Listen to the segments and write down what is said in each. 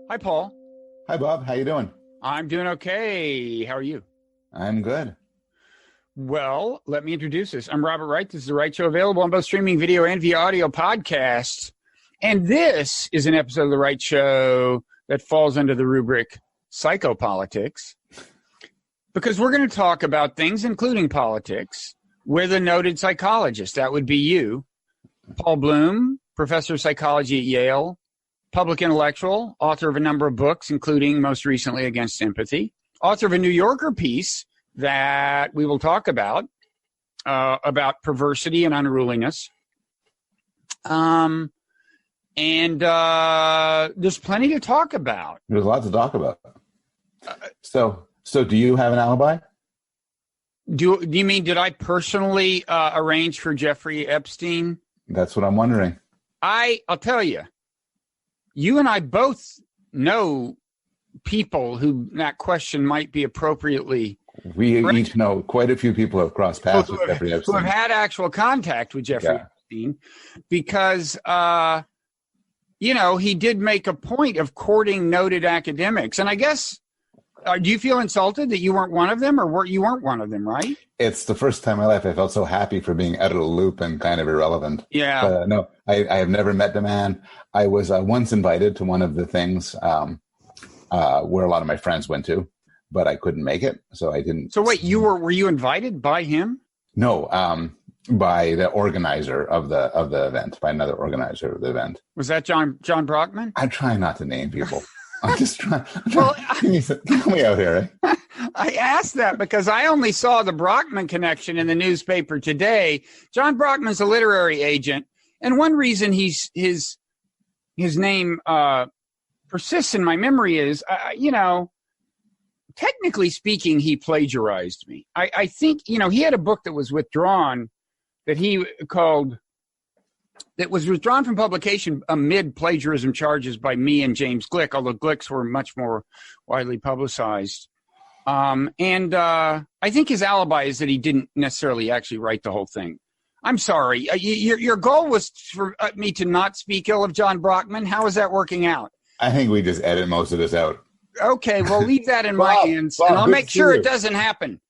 Hi, Paul. Hi, Bob. How you doing? I'm doing okay. How are you? I'm good. Well, let me introduce this. I'm Robert Wright. This is The Wright Show, available on both streaming video and via audio podcasts. And this is an episode of The Wright Show that falls under the rubric Psychopolitics, because we're going to talk about things, including politics, with a noted psychologist. That would be you, Paul Bloom, professor of psychology at Yale, public intellectual, author of a number of books, including most recently Against Empathy, author of a New Yorker piece that we will talk about perversity and unruliness. And there's plenty to talk about. There's a lot to talk about. So do you have an alibi? Do you mean, did I personally arrange for Jeffrey Epstein? That's what I'm wondering. I'll tell you, you and I both know people who that question might be appropriately. We each know quite a few people who have crossed paths with Jeffrey Epstein. Who have had actual contact with Jeffrey Epstein, because, he did make a point of courting noted academics. And I guess, do you feel insulted that you weren't one of them, or you weren't one of them, right? It's the first time in my life I felt so happy for being out of the loop and kind of irrelevant. Yeah. But, no, I have never met the man. I was once invited to one of the things where a lot of my friends went to, but I couldn't make it, so I didn't. So wait, were you invited by him? No, by the organizer of the event, by another organizer of the event. Was that John Brockman? I'm trying not to name people. I'm just trying. Help me out here. Eh? I asked that because I only saw the Brockman connection in the newspaper today. John Brockman's a literary agent, and one reason his name persists in my memory is, technically speaking, he plagiarized me. I think, he had a book that was withdrawn that was withdrawn from publication amid plagiarism charges by me and James Glick, although Glick's were much more widely publicized. And I think his alibi is that he didn't necessarily actually write the whole thing. I'm sorry. Your goal was for me to not speak ill of John Brockman. How is that working out? I think we just edit most of this out. Okay, well, leave that in my hands, and I'll make sure it doesn't happen.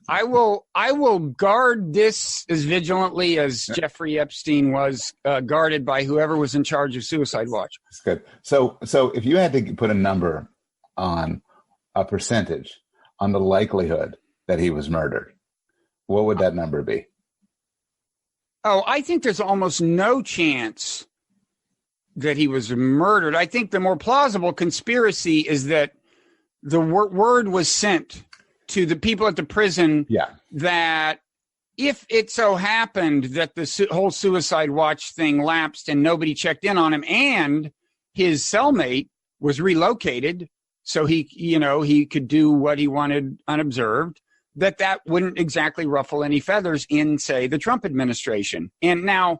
I will guard this as vigilantly as Jeffrey Epstein was guarded by whoever was in charge of Suicide Watch. That's good. So if you had to put a number on a percentage on the likelihood that he was murdered, what would that number be? Oh, I think there's almost no chance that he was murdered. I think the more plausible conspiracy is that the word was sent to the people at the prison that if it so happened that the whole Suicide Watch thing lapsed and nobody checked in on him, and his cellmate was relocated so he could do what he wanted unobserved, that wouldn't exactly ruffle any feathers in, say, the Trump administration. And now,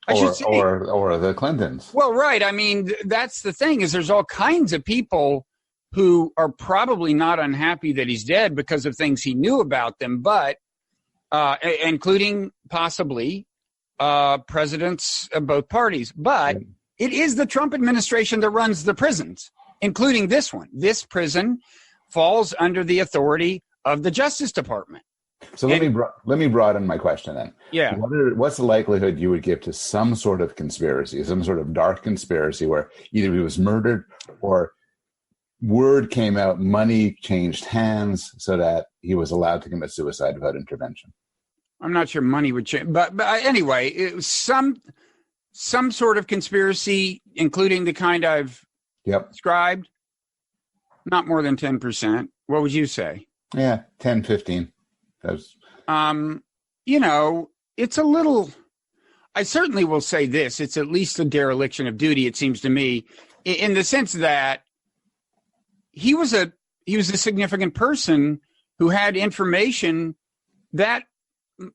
or the Clintons. Well, right. I mean, that's the thing, is there's all kinds of people who are probably not unhappy that he's dead because of things he knew about them, but including possibly presidents of both parties. But it is the Trump administration that runs the prisons, including this one. This prison falls under the authority of the Justice Department. So let me broaden my question then. Yeah. What's the likelihood you would give to some sort of conspiracy, some sort of dark conspiracy where either he was murdered or word came out, money changed hands so that he was allowed to commit suicide without intervention? I'm not sure money would change, but anyway, it was some sort of conspiracy, including the kind I've described. Not more than 10%. What would you say? Yeah, 10, 15. It's a little, I certainly will say this, it's at least a dereliction of duty, it seems to me, in the sense that he was a significant person who had information that,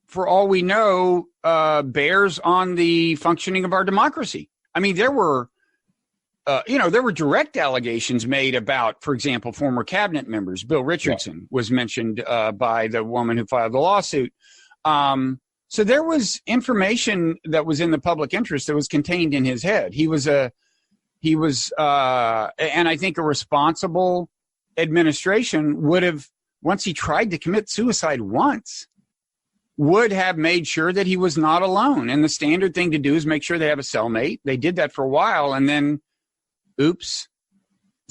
for all we know, bears on the functioning of our democracy. I mean, there were direct allegations made about, for example, former cabinet members. Bill Richardson was mentioned by the woman who filed the lawsuit. So there was information that was in the public interest that was contained in his head. He was, and I think a responsible administration would have, once he tried to commit suicide once, would have made sure that he was not alone. And the standard thing to do is make sure they have a cellmate. They did that for a while, and then, oops,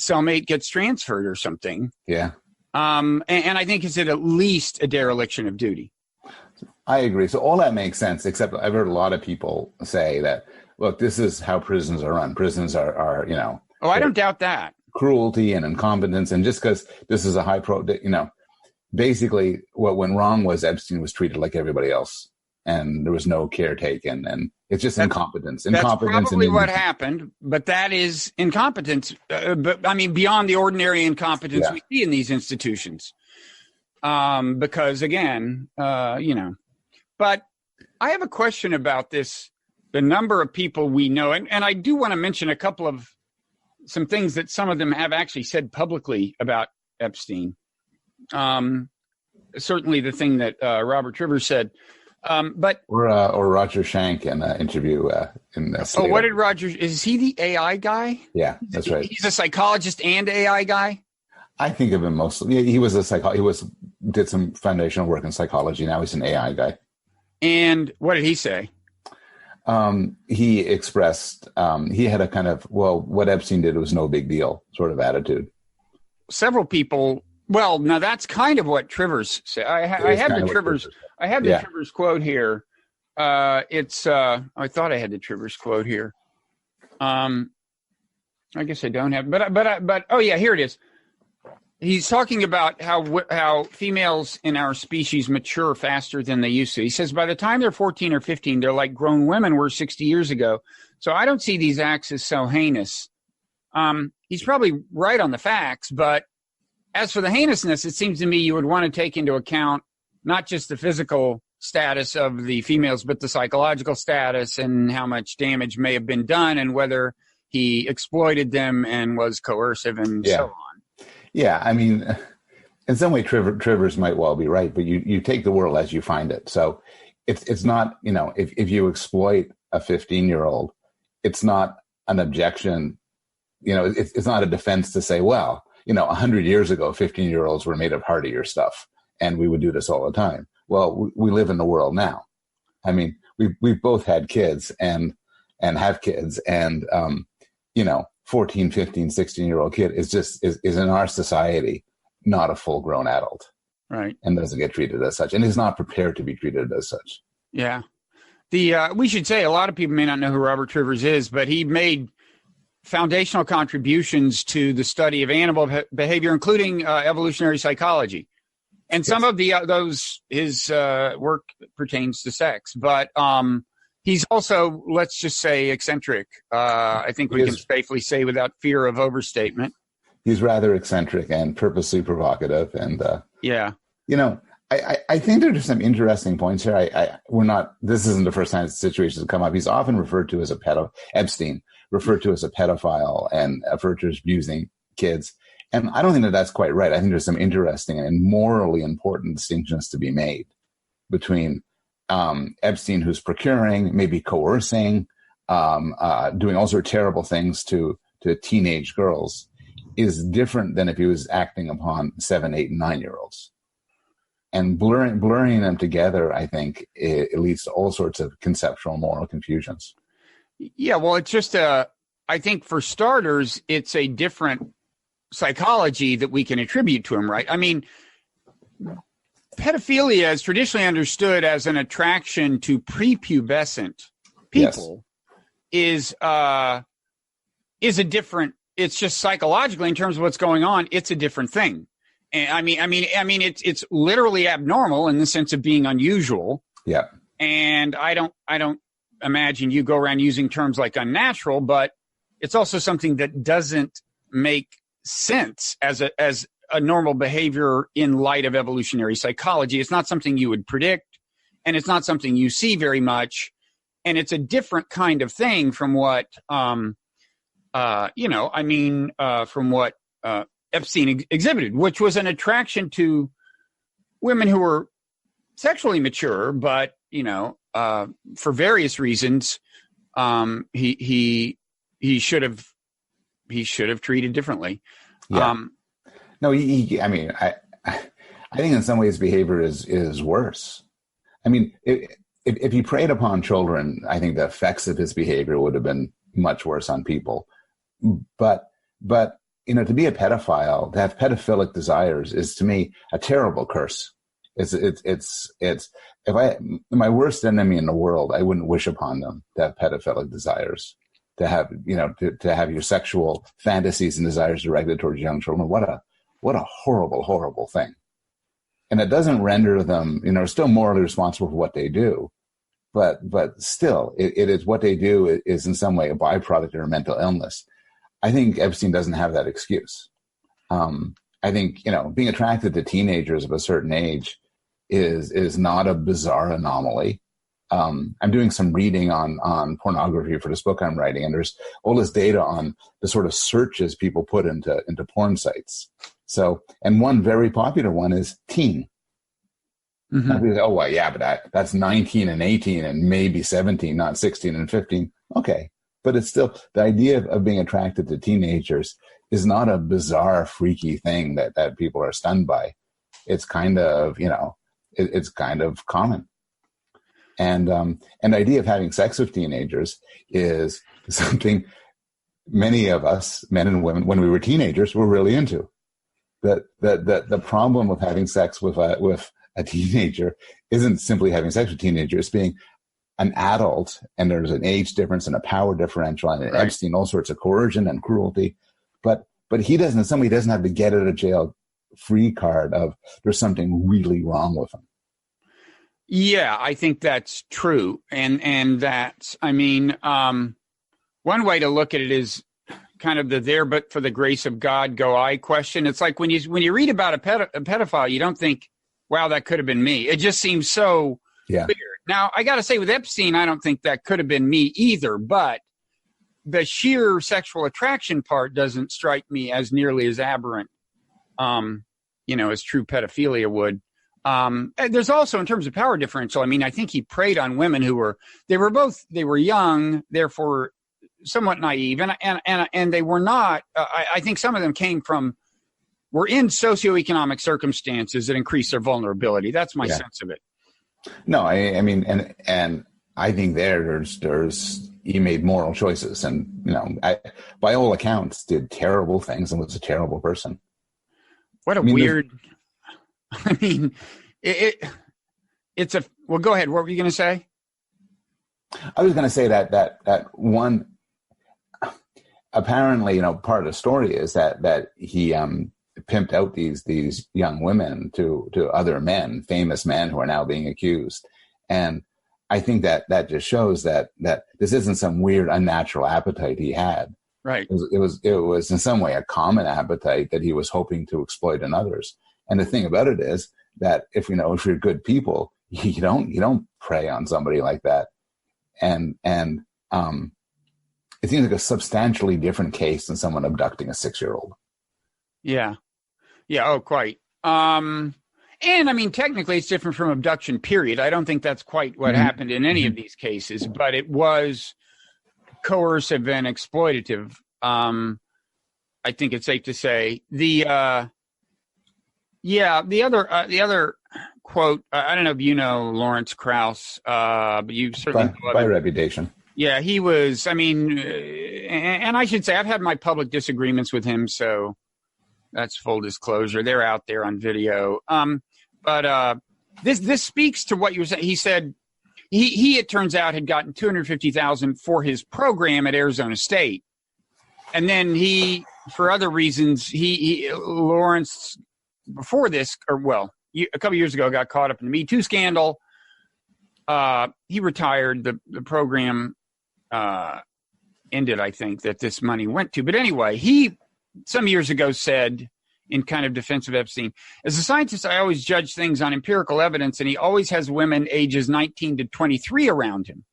cellmate gets transferred or something. Yeah. And I think it's at least a dereliction of duty. I agree. So all that makes sense, except I've heard a lot of people say that, look, this is how prisons are run. Prisons are Oh, I don't doubt that. Cruelty and incompetence. And just because this is a basically what went wrong was Epstein was treated like everybody else, and there was no care taken. And it's just incompetence. That's probably what happened, but that is incompetence. But I mean, beyond the ordinary incompetence we see in these institutions. Because again, but I have a question about this, the number of people we know, and I do want to mention a couple of some things that some of them have actually said publicly about Epstein. Certainly the thing that Robert Trivers said, but or Roger Schank in an interview in the what did Roger? Is he the AI guy? Yeah, that's right. He's a psychologist and AI guy. I think of him mostly. He was did some foundational work in psychology. Now he's an AI guy. And what did he say? He expressed he had a kind of, what Epstein did was no big deal sort of attitude. Several people. Well, now that's kind of what Trivers said. I have the Trivers quote here. I thought I had the Trivers quote here. I guess I don't have, but oh yeah, here it is. He's talking about how females in our species mature faster than they used to. He says by the time they're 14 or 15, they're like grown women were 60 years ago. So I don't see these acts as so heinous. He's probably right on the facts, but as for the heinousness, it seems to me you would want to take into account not just the physical status of the females, but the psychological status and how much damage may have been done and whether he exploited them and was coercive and so on. Yeah, I mean, in some way, Trivers might well be right, but you take the world as you find it. So it's not, if you exploit a 15-year-old, it's not an objection. It's not a defense to say, 100 years ago, 15-year-olds were made of hardier stuff, and we would do this all the time. Well, we live in the world now. I mean, we've both had kids and have kids, and 14, 15, 16-year-old kid is in our society not a full-grown adult. Right. And doesn't get treated as such, and is not prepared to be treated as such. Yeah. We should say a lot of people may not know who Robert Trivers is, but he made foundational contributions to the study of animal behavior, including evolutionary psychology. And some of his work pertains to sex, but he's also, let's just say, eccentric. I think we can safely say without fear of overstatement. He's rather eccentric and purposely provocative. And, I think there are some interesting points here. This isn't the first time this situation has come up. He's often referred to as Epstein, referred to as a pedophile and referred to as abusing kids. And I don't think that that's quite right. I think there's some interesting and morally important distinctions to be made between Epstein, who's procuring, maybe coercing, doing all sorts of terrible things to teenage girls, is different than if he was acting upon 7, 8, and 9-year-olds. And blurring them together, I think, it leads to all sorts of conceptual moral confusions. Yeah, well, it's just I think for starters, it's a different psychology that we can attribute to him, right? I mean, pedophilia is traditionally understood as an attraction to prepubescent people. Is a different. It's just psychologically in terms of what's going on. It's a different thing. And I mean, it's literally abnormal in the sense of being unusual. Yeah. And I don't imagine you go around using terms like unnatural, but it's also something that doesn't make sense as a normal behavior in light of evolutionary psychology. It's not something you would predict, and it's not something you see very much. And it's a different kind of thing from what, from what Epstein exhibited, which was an attraction to women who were sexually mature, but for various reasons, he should have treated differently. Yeah. No, I think in some ways behavior is worse. I mean, if he preyed upon children, I think the effects of his behavior would have been much worse on people. But to be a pedophile, to have pedophilic desires is to me a terrible curse. It's if my worst enemy in the world, I wouldn't wish upon them to have pedophilic desires, to have, to have your sexual fantasies and desires directed towards young children. What a horrible, horrible thing. And it doesn't render them, still morally responsible for what they do. But still, it is what they do is in some way a byproduct of their mental illness. I think Epstein doesn't have that excuse. I think, being attracted to teenagers of a certain age is not a bizarre anomaly. I'm doing some reading on pornography for this book I'm writing, and there's all this data on the sort of searches people put into porn sites. So, and one very popular one is teen. Mm-hmm. People say, oh, well, yeah, but that's 19 and 18 and maybe 17, not 16 and 15. Okay. But it's still, the idea of being attracted to teenagers is not a bizarre, freaky thing that people are stunned by. It's kind of, it's kind of common. And the idea of having sex with teenagers is something many of us, men and women, when we were teenagers, were really into. The problem of having sex with a teenager isn't simply having sex with teenagers, being an adult, and there's an age difference and a power differential, and right. Epstein, all sorts of coercion and cruelty. But he doesn't, somebody doesn't have to get out of jail free card of there's something really wrong with him. Yeah, I think that's true. And that's, one way to look at it is kind of the there but for the grace of God go I question. It's like when you read about a pedophile, you don't think, wow, that could have been me. It just seems so weird. Now, I got to say with Epstein, I don't think that could have been me either, but the sheer sexual attraction part doesn't strike me as nearly as aberrant, as true pedophilia would. And there's also, in terms of power differential, I think he preyed on women who were young, therefore somewhat naive, and they were not, I think some of them were in socioeconomic circumstances that increased their vulnerability. That's my sense of it. No, and I think there's he made moral choices, and by all accounts did terrible things and was a terrible person. What a weird. It's a. Well, go ahead. What were you going to say? I was going to say that one. Apparently, part of the story is that he pimped out these young women to other men, famous men who are now being accused. And I think that just shows that this isn't some weird unnatural appetite he had. Right. It was in some way a common appetite that he was hoping to exploit in others. And the thing about it is that if you're good people, you don't prey on somebody like that. And it seems like a substantially different case than someone abducting a 6-year-old. Yeah. Yeah. Oh, quite. And technically it's different from abduction, period. I don't think that's quite what happened in any of these cases, but it was coercive and exploitative. I think it's safe to say the other quote, I don't know if you know Lawrence Krauss, but you certainly by reputation. Yeah, he was, and I should say I've had my public disagreements with him, so that's full disclosure. They're out there on video. But this speaks to what you were saying. He said he it turns out had gotten $250,000 for his program at Arizona State. And then for other reasons, Lawrence before this, a couple years ago, got caught up in the Me Too scandal. He retired. The program ended, I think, that this money went to. But anyway, he some years ago said, in kind of defense of Epstein, as a scientist, I always judge things on empirical evidence, and he always has women ages 19 to 23 around him.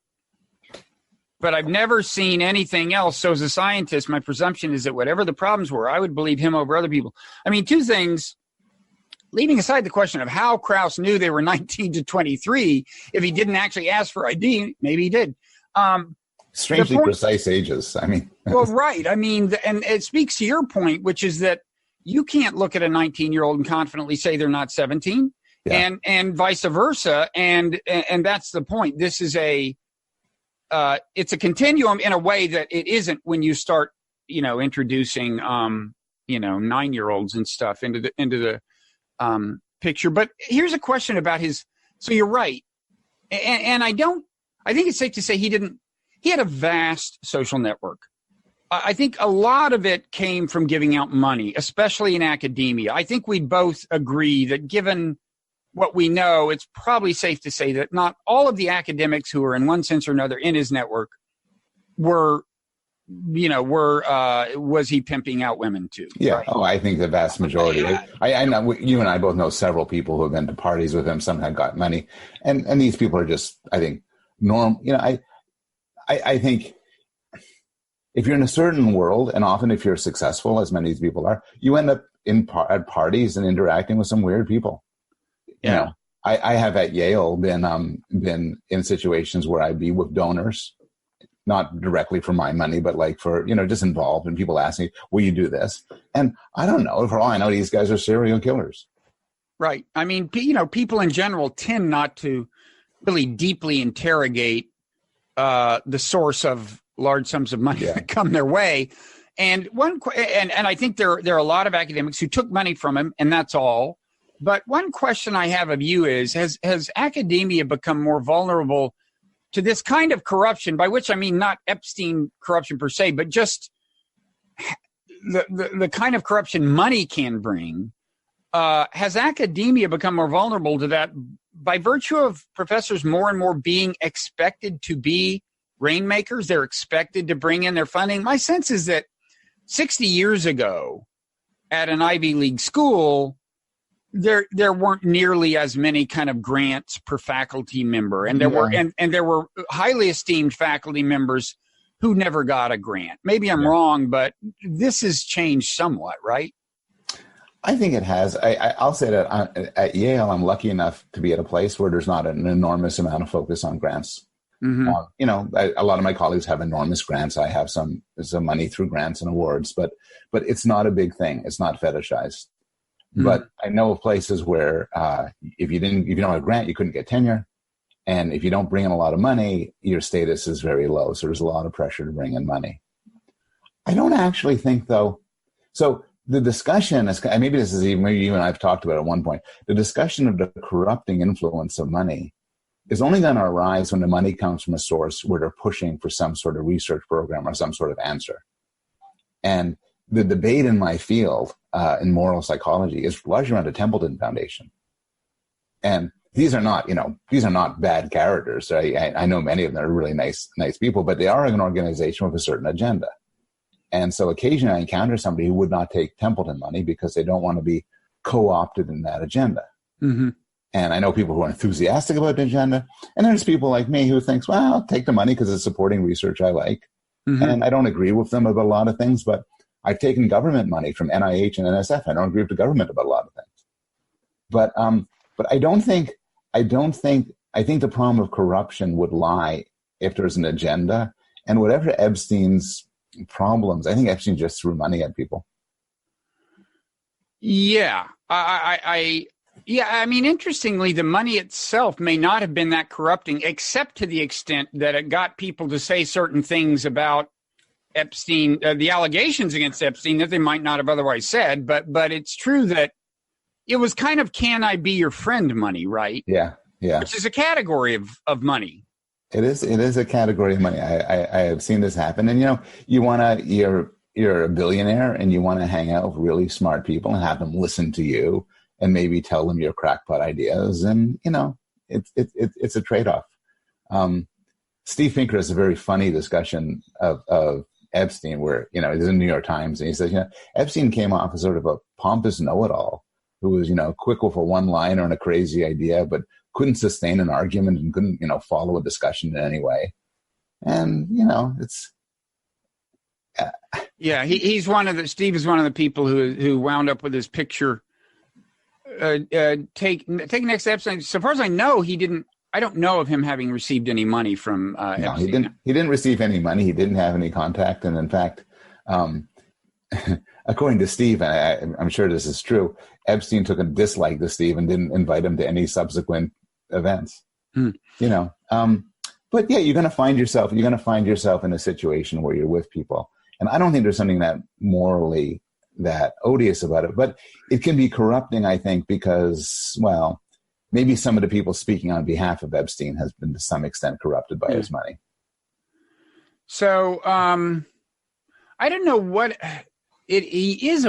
But I've never seen anything else. So as a scientist, my presumption is that whatever the problems were, I would believe him over other people. Two things. leaving aside the question of how Krauss knew they were 19 to 23, if he didn't actually ask for ID, maybe he did. Strangely precise ages. I mean, well, right. I mean, and it speaks to your point, which is that you can't look at a 19-year-old and confidently say they're not 17, and vice versa. And that's the point. This is it's a continuum in a way that it isn't when you start, introducing, 9-year-olds and stuff into the picture. But here's a question about so you're right. And I think it's safe to say he had a vast social network. I think a lot of it came from giving out money, especially in academia. I think we'd both agree that given what we know, it's probably safe to say that not all of the academics who were in one sense or another in his network was he pimping out women too? Yeah. Right? Oh, I think the vast majority. I know you and I both know several people who have been to parties with him, somehow got money. And these people are just, I think, normal. I think if you're in a certain world, and often if you're successful, as many of these people are, you end up at parties and interacting with some weird people. Yeah. I have at Yale been in situations where I'd be with donors, not directly for my money, but like for, just involved, and people ask me, will you do this? And I don't know. For all I know, these guys are serial killers. Right. I mean, people in general tend not to really deeply interrogate the source of large sums of money that come their way. And I think there are a lot of academics who took money from him, and that's all. But one question I have of you is, has academia become more vulnerable to this kind of corruption, by which I mean not Epstein corruption per se, but just the kind of corruption money can bring? Has academia become more vulnerable to that by virtue of professors more and more being expected to be rainmakers? They're expected to bring in their funding. My sense is that 60 years ago at an Ivy League school, there weren't nearly as many kind of grants per faculty member. And there were highly esteemed faculty members who never got a grant. Maybe I'm wrong, but this has changed somewhat, right? I think it has. I'll say that at Yale, I'm lucky enough to be at a place where there's not an enormous amount of focus on grants. Mm-hmm. A lot of my colleagues have enormous grants. I have some money through grants and awards, but it's not a big thing. It's not fetishized. Mm-hmm. But I know of places where if you don't have a grant, you couldn't get tenure, and if you don't bring in a lot of money, your status is very low. So there's a lot of pressure to bring in money. I don't actually think, though. So the discussion is, and maybe this is maybe you and I've talked about it at one point. The discussion of the corrupting influence of money is only going to arise when the money comes from a source where they're pushing for some sort of research program or some sort of answer. And the debate in my field in moral psychology is largely around the Templeton Foundation. And these are not bad characters. I know many of them are really nice people, but they are an organization with a certain agenda. And so occasionally I encounter somebody who would not take Templeton money because they don't want to be co-opted in that agenda. Mm-hmm. And I know people who are enthusiastic about the agenda. And there's people like me who thinks, well, I'll take the money because it's supporting research I like. Mm-hmm. And I don't agree with them about a lot of things, but I've taken government money from NIH and NSF. I don't agree with the government about a lot of things. But I think the problem of corruption would lie if there's an agenda. And whatever Epstein's problems, I think Epstein just threw money at people. Yeah. I mean, interestingly, the money itself may not have been that corrupting, except to the extent that it got people to say certain things about Epstein, the allegations against Epstein that they might not have otherwise said. But it's true that it was kind of, can I be your friend money, right? Yeah. Which is a category of money. It is a category of money. I have seen this happen. And, you're a billionaire and you want to hang out with really smart people and have them listen to you and maybe tell them your crackpot ideas. And, it's a trade-off. Steve Pinker has a very funny discussion of Epstein where, he's in the New York Times and he says, Epstein came off as sort of a pompous know-it-all who was, quick with a one-liner and a crazy idea, but couldn't sustain an argument and couldn't, follow a discussion in any way. And, it's. Yeah, Steve is one of the people who wound up with his picture take next steps. So far as I know, he didn't. I don't know of him having received any money from Epstein. No, he didn't receive any money. He didn't have any contact, and in fact, according to Steve, and I'm sure this is true, Epstein took a dislike to Steve and didn't invite him to any subsequent events. You know, but yeah, you're going to find yourself in a situation where you're with people, and I don't think there's something that morally that odious about it, but it can be corrupting, I think, because, well, maybe some of the people speaking on behalf of Epstein has been to some extent corrupted by his money. So I don't know what he is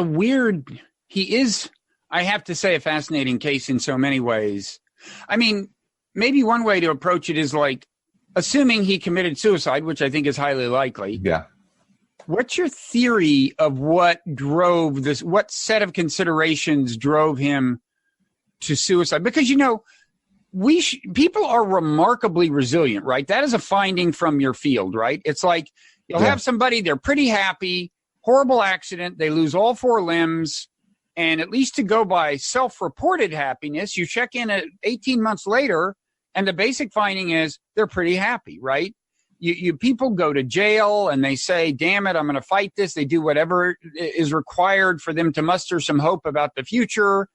I have to say, a fascinating case in so many ways. I mean, maybe one way to approach it is like, assuming he committed suicide, which I think is highly likely. Yeah. What's your theory of what drove this? What set of considerations drove him to suicide? Because, you know, people are remarkably resilient, right? That is a finding from your field, right? It's like you'll have somebody, they're pretty happy, horrible accident, they lose all 4 limbs, and at least to go by self-reported happiness, you check in at 18 months later, and the basic finding is they're pretty happy, right? You people go to jail and they say, damn it, I'm going to fight this. They do whatever is required for them to muster some hope about the future.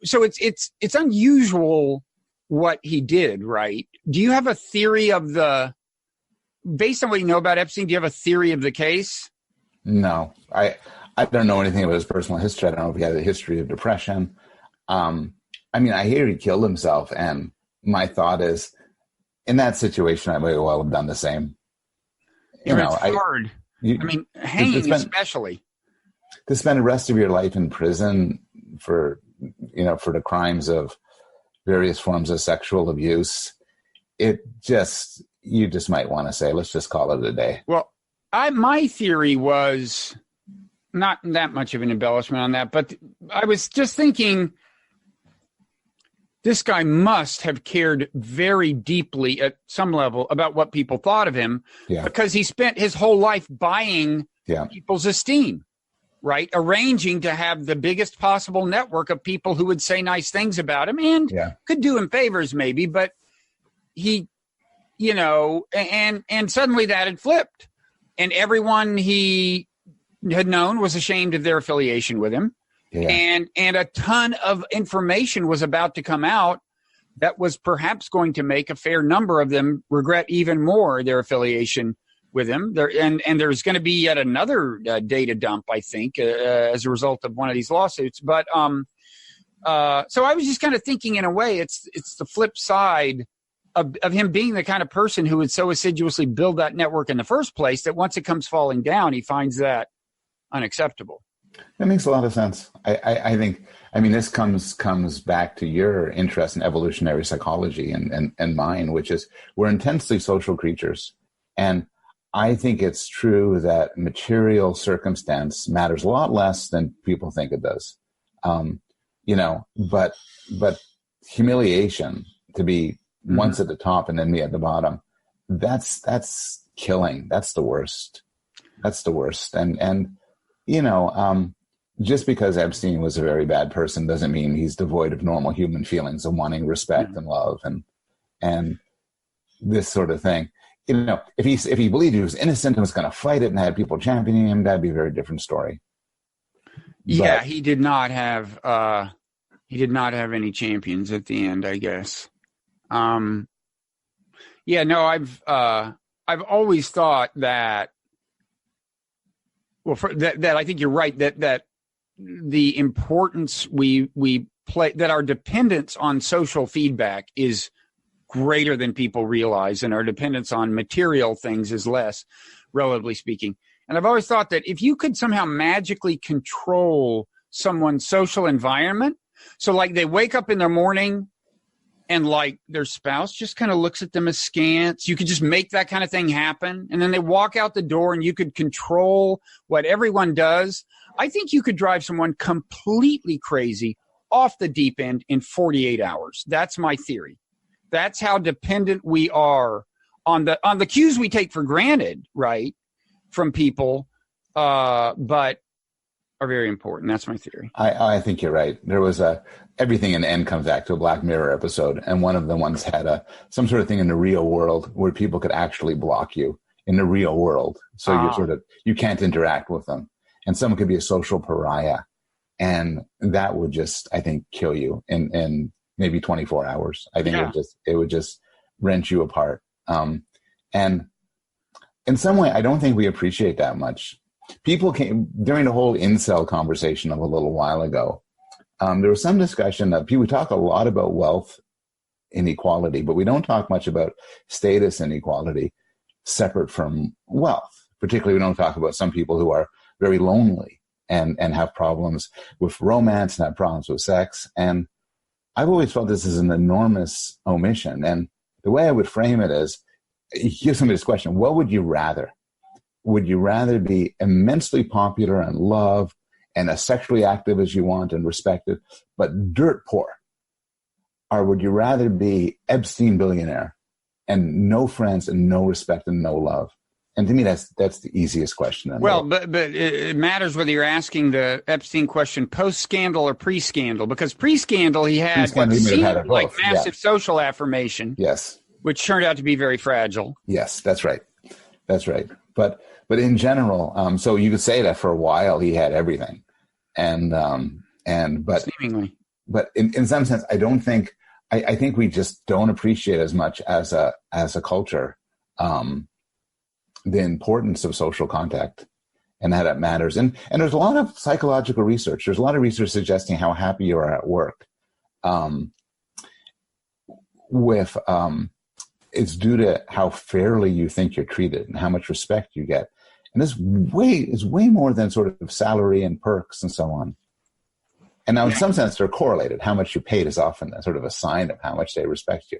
So it's unusual what he did, right? Do you have a theory of based on what you know about Epstein, do you have a theory of the case? No, I don't know anything about his personal history. I don't know if he had a history of depression. I mean, I hear he killed himself, and my thought is, in that situation, I might well have done the same. It's hard. I mean, hanging especially. To spend the rest of your life in prison for the crimes of various forms of sexual abuse, you just might want to say, let's just call it a day. Well, my theory was not that much of an embellishment on that, but I was just thinking, this guy must have cared very deeply at some level about what people thought of him, because he spent his whole life buying people's esteem, right? Arranging to have the biggest possible network of people who would say nice things about him and could do him favors maybe, but he, you know, and suddenly that had flipped, and everyone he had known was ashamed of their affiliation with him. And a ton of information was about to come out that was perhaps going to make a fair number of them regret even more their affiliation with him. And there's going to be yet another data dump, I think, as a result of one of these lawsuits. But so I was just kind of thinking, in a way, it's the flip side of him being the kind of person who would so assiduously build that network in the first place that once it comes falling down, he finds that unacceptable. That makes a lot of sense. I think, this comes back to your interest in evolutionary psychology and mine, which is we're intensely social creatures. And I think it's true that material circumstance matters a lot less than people think it does. But humiliation, to be once at the top and then me at the bottom, that's killing. That's the worst. And just because Epstein was a very bad person doesn't mean he's devoid of normal human feelings of wanting respect and love and this sort of thing. If he believed he was innocent and was going to fight it and had people championing him, that'd be a very different story. Yeah, he did not have any champions at the end, I guess. I've always thought that. Well, that I think you're right that the importance we play, that our dependence on social feedback is greater than people realize, and our dependence on material things is less, relatively speaking. And I've always thought that if you could somehow magically control someone's social environment, so like they wake up in the morning and like their spouse just kind of looks at them askance, you could just make that kind of thing happen. And then they walk out the door and you could control what everyone does. I think you could drive someone completely crazy off the deep end in 48 hours. That's my theory. That's how dependent we are on the cues we take for granted, right, from people. But are very important. That's my theory. I think you're right. There was everything in the end comes back to a Black Mirror episode, and one of the ones had some sort of thing in the real world where people could actually block you in the real world, so you can't interact with them, and someone could be a social pariah, and that would just, I think, kill you in maybe 24 hours. I think it would just wrench you apart. And in some way, I don't think we appreciate that much. People came during the whole incel conversation of a little while ago. There was some discussion that we talk a lot about wealth inequality, but we don't talk much about status inequality separate from wealth. Particularly, we don't talk about some people who are very lonely and have problems with romance and have problems with sex. And I've always felt this is an enormous omission. And the way I would frame it is, give somebody this question: what would you rather? Would you rather be immensely popular and loved and as sexually active as you want and respected, but dirt poor? Or would you rather be Epstein billionaire and no friends and no respect and no love? And to me, that's the easiest question. Well, but it matters whether you're asking the Epstein question post-scandal or pre-scandal, because pre-scandal he had what seemed like massive social affirmation. Yes. Which turned out to be very fragile. Yes, that's right. That's right. But in general, so you could say that for a while he had everything, but seemingly. But in some sense, I think we just don't appreciate as much as a culture the importance of social contact and how that matters. And there's a lot of psychological research. There's a lot of research suggesting how happy you are at work. It's due to how fairly you think you're treated and how much respect you get. And this is way more than sort of salary and perks and so on. And now in some sense they're correlated. How much you paid is often a sort of a sign of how much they respect you.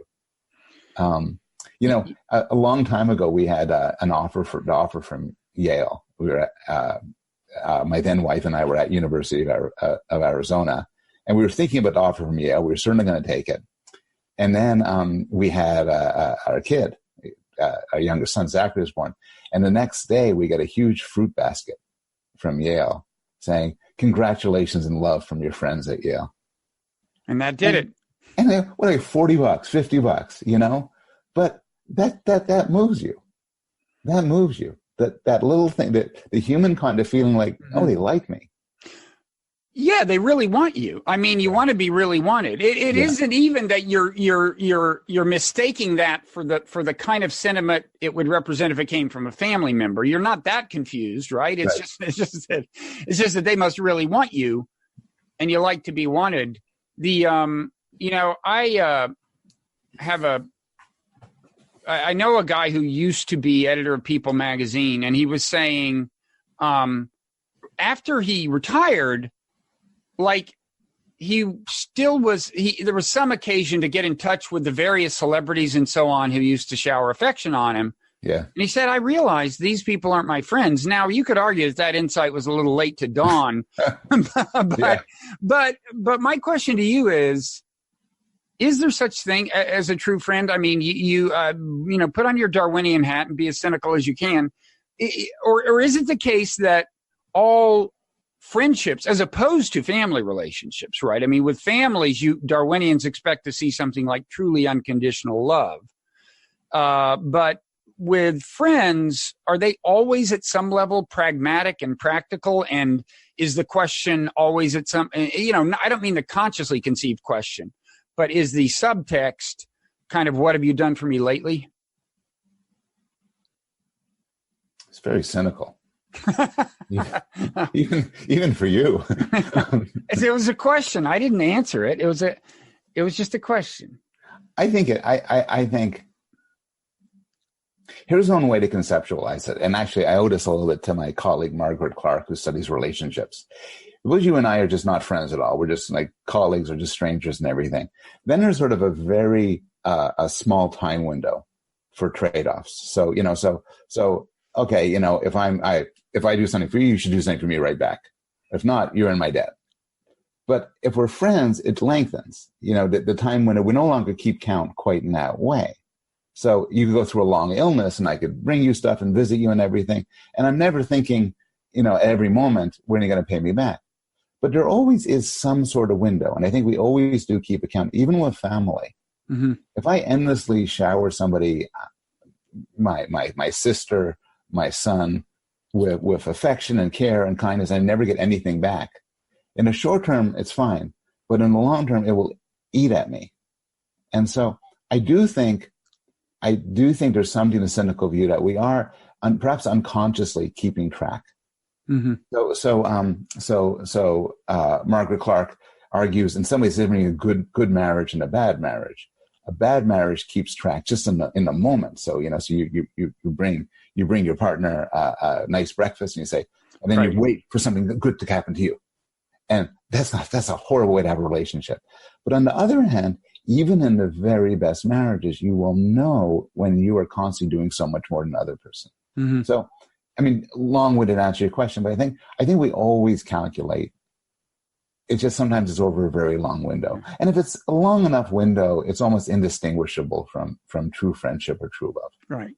A long time ago we had an offer from Yale. We were my then wife and I were at University of Arizona, and we were thinking about the offer from Yale. We were certainly going to take it. And then we had our kid, our youngest son, Zachary, was born. And the next day, we got a huge fruit basket from Yale saying, "Congratulations and love from your friends at Yale." And that did it. And they were like $40, $50, But that moves you. That moves you. That little thing, that the human kind of feeling like, oh, they like me. Yeah, they really want you. I mean, you want to be really wanted. It isn't even that you're mistaking that for the kind of sentiment it would represent if it came from a family member. You're not that confused, right? It's just that they must really want you, and you like to be wanted. I know a guy who used to be editor of People magazine, and he was saying, after he retired, like there was some occasion to get in touch with the various celebrities and so on who used to shower affection on him. Yeah. And he said, I realized these people aren't my friends. Now you could argue that insight was a little late to dawn, but my question to you is there such thing as a true friend? I mean, you put on your Darwinian hat and be as cynical as you can. Or is it the case that all friendships, as opposed to family relationships, right? I mean, with families, Darwinians expect to see something like truly unconditional love. But with friends, are they always at some level pragmatic and practical? And is the question always at some, I don't mean the consciously conceived question, but is the subtext kind of, what have you done for me lately? It's very cynical. even for you. It was a question. I didn't answer it. It was just a question. I think here's one way to conceptualize it. And actually, I owe this a little bit to my colleague, Margaret Clark, who studies relationships. Suppose you and I are just not friends at all. We're just like colleagues or just strangers and everything. Then there's sort of a very a small time window for trade-offs. So, okay, if I do something for you, you should do something for me right back. If not, you're in my debt. But if we're friends, it lengthens. The time window, we no longer keep count quite in that way. So you could go through a long illness and I could bring you stuff and visit you and everything. And I'm never thinking, every moment, when are you going to pay me back? But there always is some sort of window. And I think we always do keep account, even with family. Mm-hmm. If I endlessly shower somebody, my sister, my son, with affection and care and kindness, I never get anything back. In the short term, it's fine. But in the long term, it will eat at me. And so I do think there's something in the cynical view that we are perhaps unconsciously keeping track. Mm-hmm. So Margaret Clark argues in some ways there's a good marriage and a bad marriage. A bad marriage keeps track just in the moment. So so you bring your partner a nice breakfast and you say, and then right. You wait for something good to happen to you, and that's a horrible way to have a relationship. But on the other hand, even in the very best marriages, you will know when you are constantly doing so much more than the other person. Mm-hmm. So, I mean, long-winded answer to your question, but I think we always calculate. It's just sometimes it's over a very long window. And if it's a long enough window, it's almost indistinguishable from true friendship or true love. Right.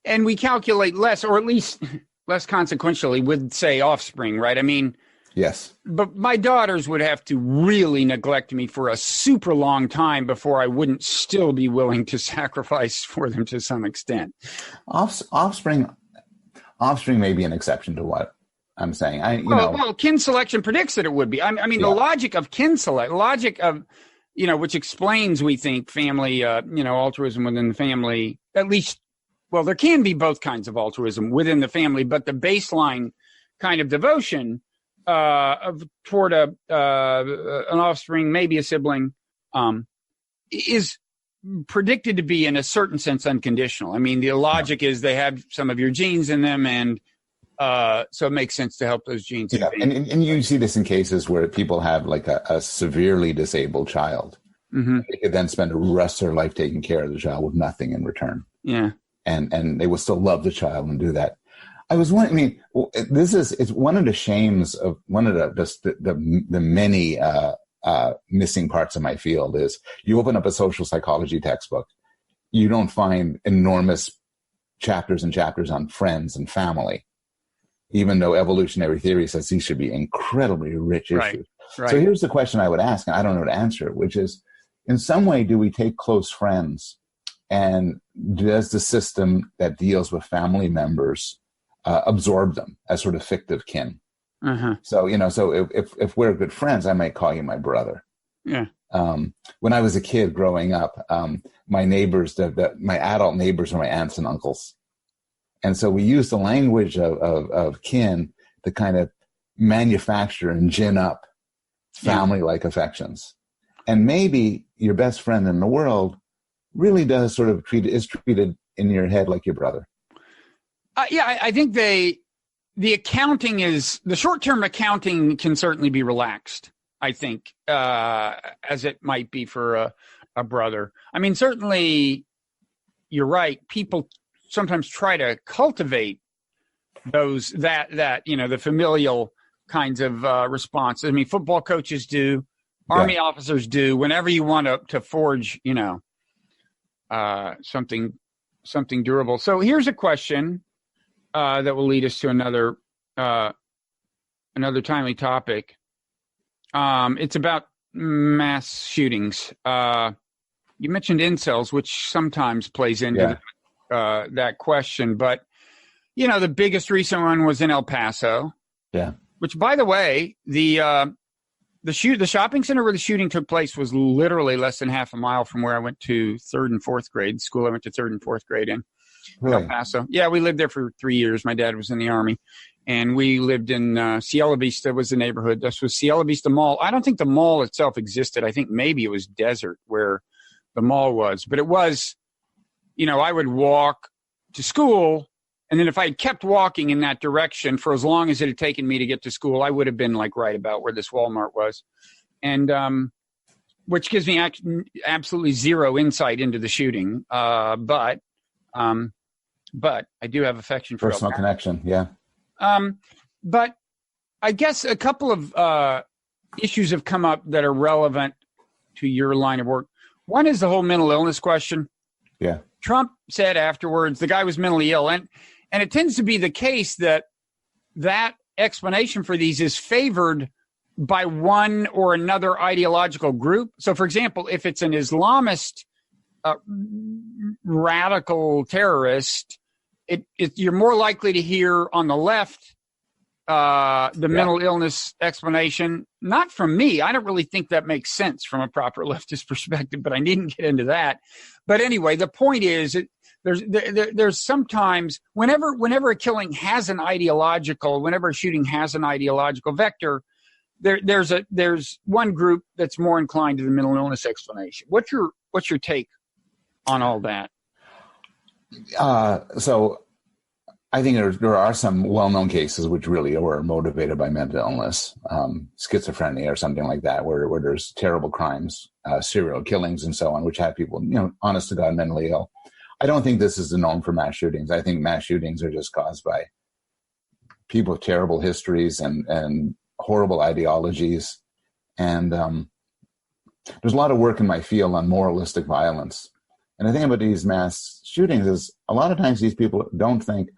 And we calculate less, or at least less consequentially, with, say, offspring, right? I mean, yes. But my daughters would have to really neglect me for a super long time before I wouldn't still be willing to sacrifice for them to some extent. Offspring may be an exception to what I'm saying. Well, kin selection predicts that it would be. I mean, yeah. The logic of kin which explains, we think, family, altruism within the family, at least, well, there can be both kinds of altruism within the family, but the baseline kind of devotion toward an offspring, maybe a sibling, is predicted to be in a certain sense unconditional. I mean, the logic is they have some of your genes in them, and so it makes sense to help those genes. Yeah, and you see this in cases where people have like a severely disabled child. Mm-hmm. They could then spend the rest of their life taking care of the child with nothing in return. Yeah, and they will still love the child and do that. I was wondering. I mean, it's one of the shames of one of the many missing parts of my field is you open up a social psychology textbook, you don't find enormous chapters and chapters on friends and family, even though evolutionary theory says these should be incredibly rich issues. Right. So here's the question I would ask, and I don't know the answer, which is, in some way, do we take close friends, and does the system that deals with family members absorb them as sort of fictive kin? Uh-huh. So, if we're good friends, I might call you my brother. Yeah. When I was a kid growing up, my neighbors, my adult neighbors were my aunts and uncles. And so we used the language of kin to kind of manufacture and gin up family-like affections. And maybe your best friend in the world really does sort of is treated in your head like your brother. I think the accounting the short-term accounting can certainly be relaxed, I think, as it might be for a brother. I mean, certainly you're right. People sometimes try to cultivate the familial kinds of responses. I mean, football coaches do, Army officers do, whenever you want to forge, something durable. So here's a question that will lead us to another timely topic. It's about mass shootings. You mentioned incels, which sometimes plays into that question, but the biggest recent one was in El Paso. Yeah. Which, by the way, the shopping center where the shooting took place was literally less than half a mile from where I went to third and fourth grade. School I went to third and fourth grade in. Really? El Paso. Yeah, we lived there for 3 years. My dad was in the Army. And we lived in Cielo Vista was the neighborhood. This was Cielo Vista Mall. I don't think the mall itself existed. I think maybe it was desert where the mall was. But it was, I would walk to school. And then if I had kept walking in that direction for as long as it had taken me to get to school, I would have been like right about where this Walmart was. And which gives me absolutely zero insight into the shooting. But I do have affection for personal connection. Yeah. But I guess a couple of issues have come up that are relevant to your line of work. One is the whole mental illness question. Yeah. Trump said afterwards the guy was mentally ill, and it tends to be the case that explanation for these is favored by one or another ideological group. So, for example, if it's an Islamist radical terrorist, you're more likely to hear on the left the mental illness explanation, not from me. I don't really think that makes sense from a proper leftist perspective, but I needn't get into that. But anyway, the point is, there's sometimes whenever a killing has an ideological, whenever a shooting has an ideological vector, there's one group that's more inclined to the mental illness explanation. What's your take on all that? So I think there are some well-known cases which really were motivated by mental illness, schizophrenia or something like that, where there's terrible crimes, serial killings and so on, which have people, honest to God, mentally ill. I don't think this is the norm for mass shootings. I think mass shootings are just caused by people with terrible histories and horrible ideologies. And there's a lot of work in my field on moralistic violence. And the thing about these mass shootings is a lot of times these people don't think,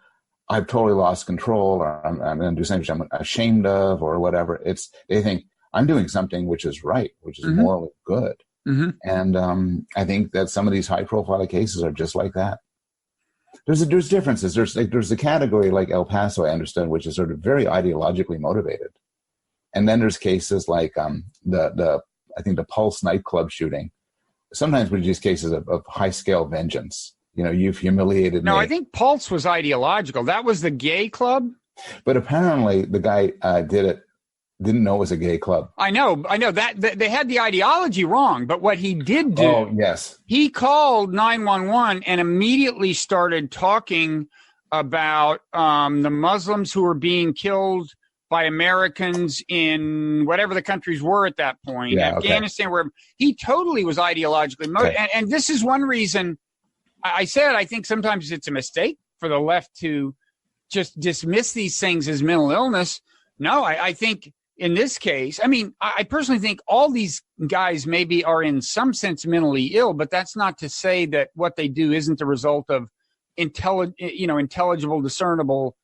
I've totally lost control, or I'm going to do something I'm ashamed of, or whatever. They think I'm doing something which is right, which is morally good. Mm-hmm. And I think that some of these high-profile cases are just like that. There's differences. There's a category like El Paso, I understand, which is sort of very ideologically motivated, and then there's cases like I think the Pulse nightclub shooting. Sometimes we use cases of high-scale vengeance. You've humiliated me. No, I think Pulse was ideological. That was the gay club. But apparently the guy didn't know it was a gay club. I know that they had the ideology wrong. But what he did do, he called 911 and immediately started talking about the Muslims who were being killed by Americans in whatever the countries were at that point, Afghanistan, where he totally was ideologically motivated. Okay. And this is one reason I said I think sometimes it's a mistake for the left to just dismiss these things as mental illness. No, I think in this case, I personally think all these guys maybe are in some sense mentally ill, but that's not to say that what they do isn't the result of intelligible, discernible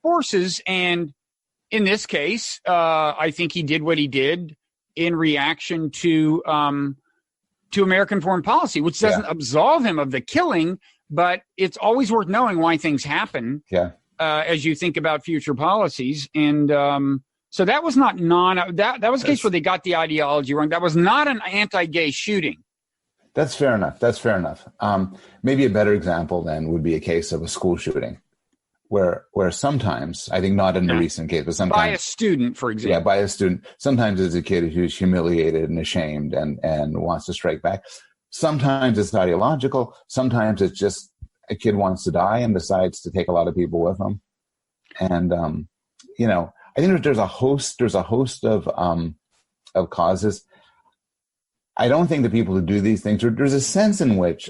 forces. And in this case, I think he did what he did in reaction to American foreign policy, which doesn't absolve him of the killing, but it's always worth knowing why things happen as you think about future policies. And so that was not that was a case where they got the ideology wrong. That was not an anti-gay shooting. That's fair enough. Maybe a better example then would be a case of a school shooting, where sometimes, I think not in the recent case, but sometimes by a student, for example. Yeah, by a student. Sometimes it's a kid who's humiliated and ashamed and wants to strike back. Sometimes it's ideological. Sometimes it's just a kid wants to die and decides to take a lot of people with him. And I think there's a host of causes. I don't think the people who do these things, there's a sense in which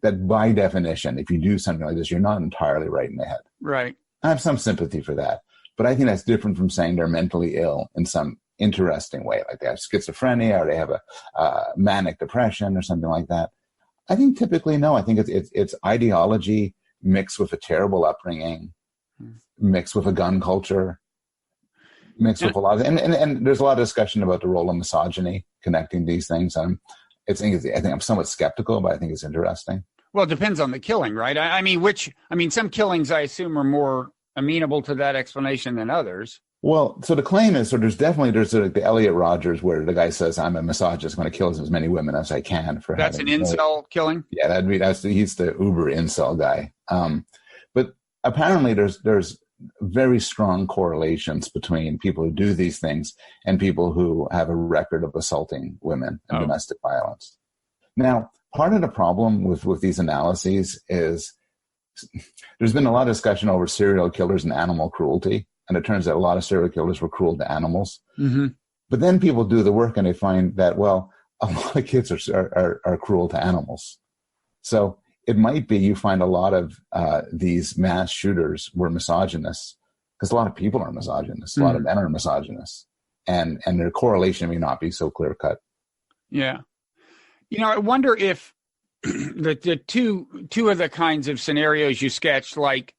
that by definition, if you do something like this, you're not entirely right in the head. Right. I have some sympathy for that. But I think that's different from saying they're mentally ill in some interesting way, like they have schizophrenia or they have a manic depression or something like that. I think typically, no. I think it's ideology mixed with a terrible upbringing, mixed with a gun culture, mixed with a lot of, and there's a lot of discussion about the role of misogyny connecting these things. I think I'm somewhat skeptical, but I think it's interesting. Well, it depends on the killing, right? Some killings I assume are more amenable to that explanation than others. Well, so the claim is, there's the Elliot Rodgers where the guy says, I'm a misogynist, going to kill as many women as I can. That's an incel killing? Yeah, he's the uber incel guy. But apparently there's very strong correlations between people who do these things and people who have a record of assaulting women and domestic violence. Now, part of the problem with these analyses is there's been a lot of discussion over serial killers and animal cruelty. And it turns out a lot of serial killers were cruel to animals. Mm-hmm. But then people do the work and they find that, well, a lot of kids are cruel to animals. So it might be you find a lot of these mass shooters were misogynists, because a lot of people are misogynists. A lot of men are misogynists. And their correlation may not be so clear-cut. Yeah. I wonder if the two of the kinds of scenarios you sketched, like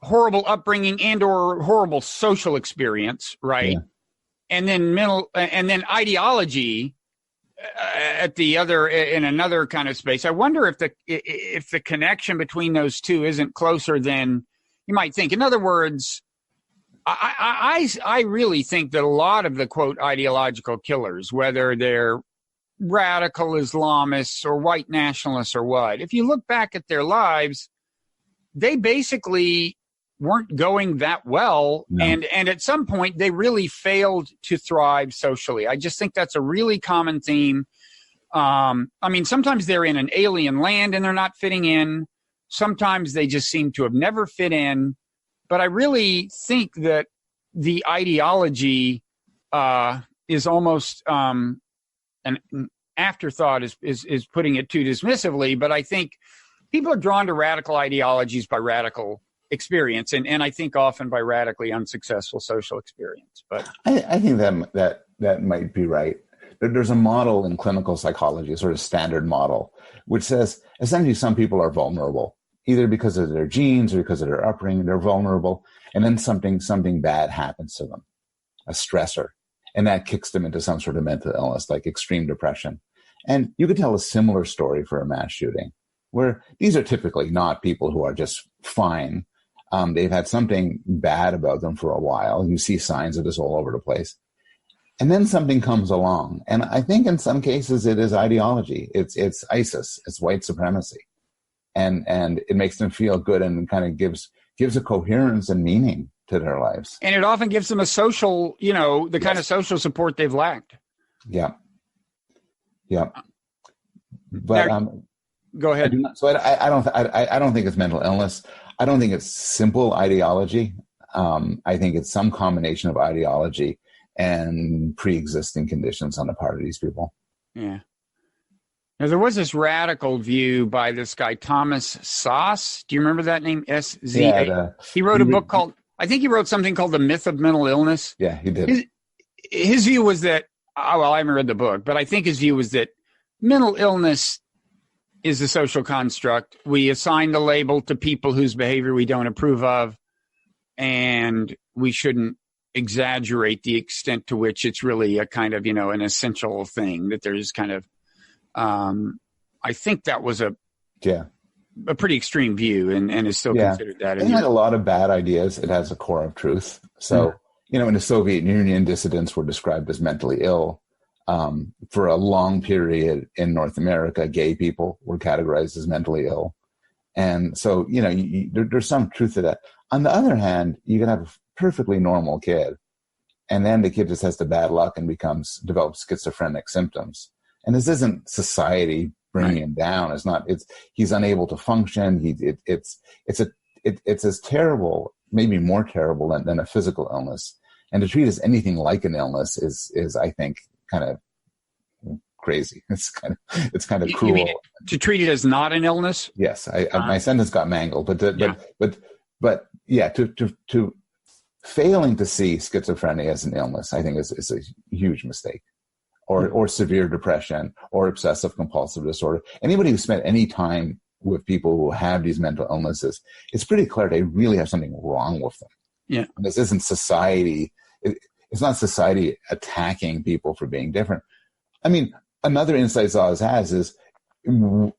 horrible upbringing and or horrible social experience, right? Yeah. And then ideology at the other, in another kind of space. I wonder if the connection between those two isn't closer than you might think. In other words, I really think that a lot of the quote ideological killers, whether they're radical Islamists or white nationalists or what, if you look back at their lives, they basically weren't going that well. No. And at some point they really failed to thrive socially. I just think that's a really common theme. I mean, sometimes they're in an alien land and they're not fitting in. Sometimes they just seem to have never fit in. But I really think that the ideology is almost an afterthought is putting it too dismissively. But I think people are drawn to radical ideologies by radical experience, and I think often by radically unsuccessful social experience. But I think that might be right. There's a model in clinical psychology, a sort of standard model, which says essentially some people are vulnerable, either because of their genes or because of their upbringing. They're vulnerable, and then something bad happens to them, a stressor, and that kicks them into some sort of mental illness, like extreme depression. And you could tell a similar story for a mass shooting, where these are typically not people who are just fine. They've had something bad about them for a while. You see signs of this all over the place. And then something comes along. And I think in some cases it is ideology. It's ISIS. It's white supremacy. And it makes them feel good and kind of gives a coherence and meaning to their lives. And it often gives them a social, the kind of social support they've lacked. Yeah. Yeah. But now, go ahead. I don't think it's mental illness. I don't think it's simple ideology. I think it's some combination of ideology and pre-existing conditions on the part of these people. Yeah. Now, there was this radical view by this guy, Thomas Szasz. Do you remember that name? S-Z-A? Yeah, he wrote a book called, I think he wrote something called The Myth of Mental Illness. Yeah, he did. His view was that, well, I haven't read the book, but I think his view was that mental illness is a social construct. We assign the label to people whose behavior we don't approve of, and we shouldn't exaggerate the extent to which it's really a kind of, an essential thing, that there's kind of, I think that was a pretty extreme view and is still considered that. It had a lot of bad ideas. It has a core of truth. So, in the Soviet Union, dissidents were described as mentally ill. For a long period in North America, gay people were categorized as mentally ill. And so, there's some truth to that. On the other hand, you can have a perfectly normal kid, and then the kid just has the bad luck and develops schizophrenic symptoms. And this isn't society bringing him down. He's unable to function. It's as terrible, maybe more terrible than a physical illness. And to treat it as anything like an illness is I think, kind of crazy. It's kind of cruel. You mean to treat it as not an illness? Yes, my sentence got mangled, but to failing to see schizophrenia as an illness, I think is a huge mistake. Or severe depression or obsessive compulsive disorder. Anybody who spent any time with people who have these mental illnesses, it's pretty clear they really have something wrong with them. Yeah, and this isn't society. It's not society attacking people for being different. I mean, another insight Szasz has is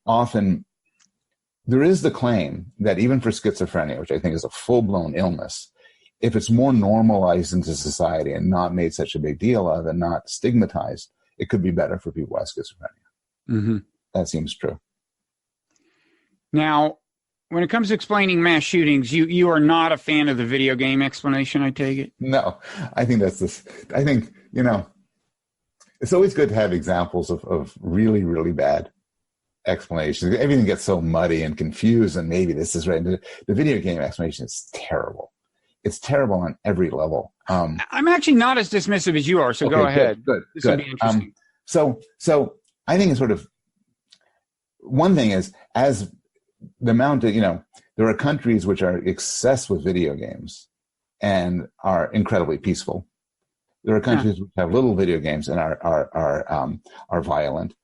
often there is the claim that even for schizophrenia, which I think is a full-blown illness, if it's more normalized into society and not made such a big deal of and not stigmatized, it could be better for people who have schizophrenia. Mm-hmm. That seems true. Now, when it comes to explaining mass shootings, you are not a fan of the video game explanation, I take it? No, I think it's always good to have examples of really, really bad explanations. Everything gets so muddy and confused, and maybe this is right. The video game explanation is terrible. It's terrible on every level. I'm actually not as dismissive as you are, so go ahead. Good. This will be interesting. So I think it's sort of, one thing is, as the amount of, there are countries which are obsessed with video games and are incredibly peaceful. There are countries which have little video games and are violent.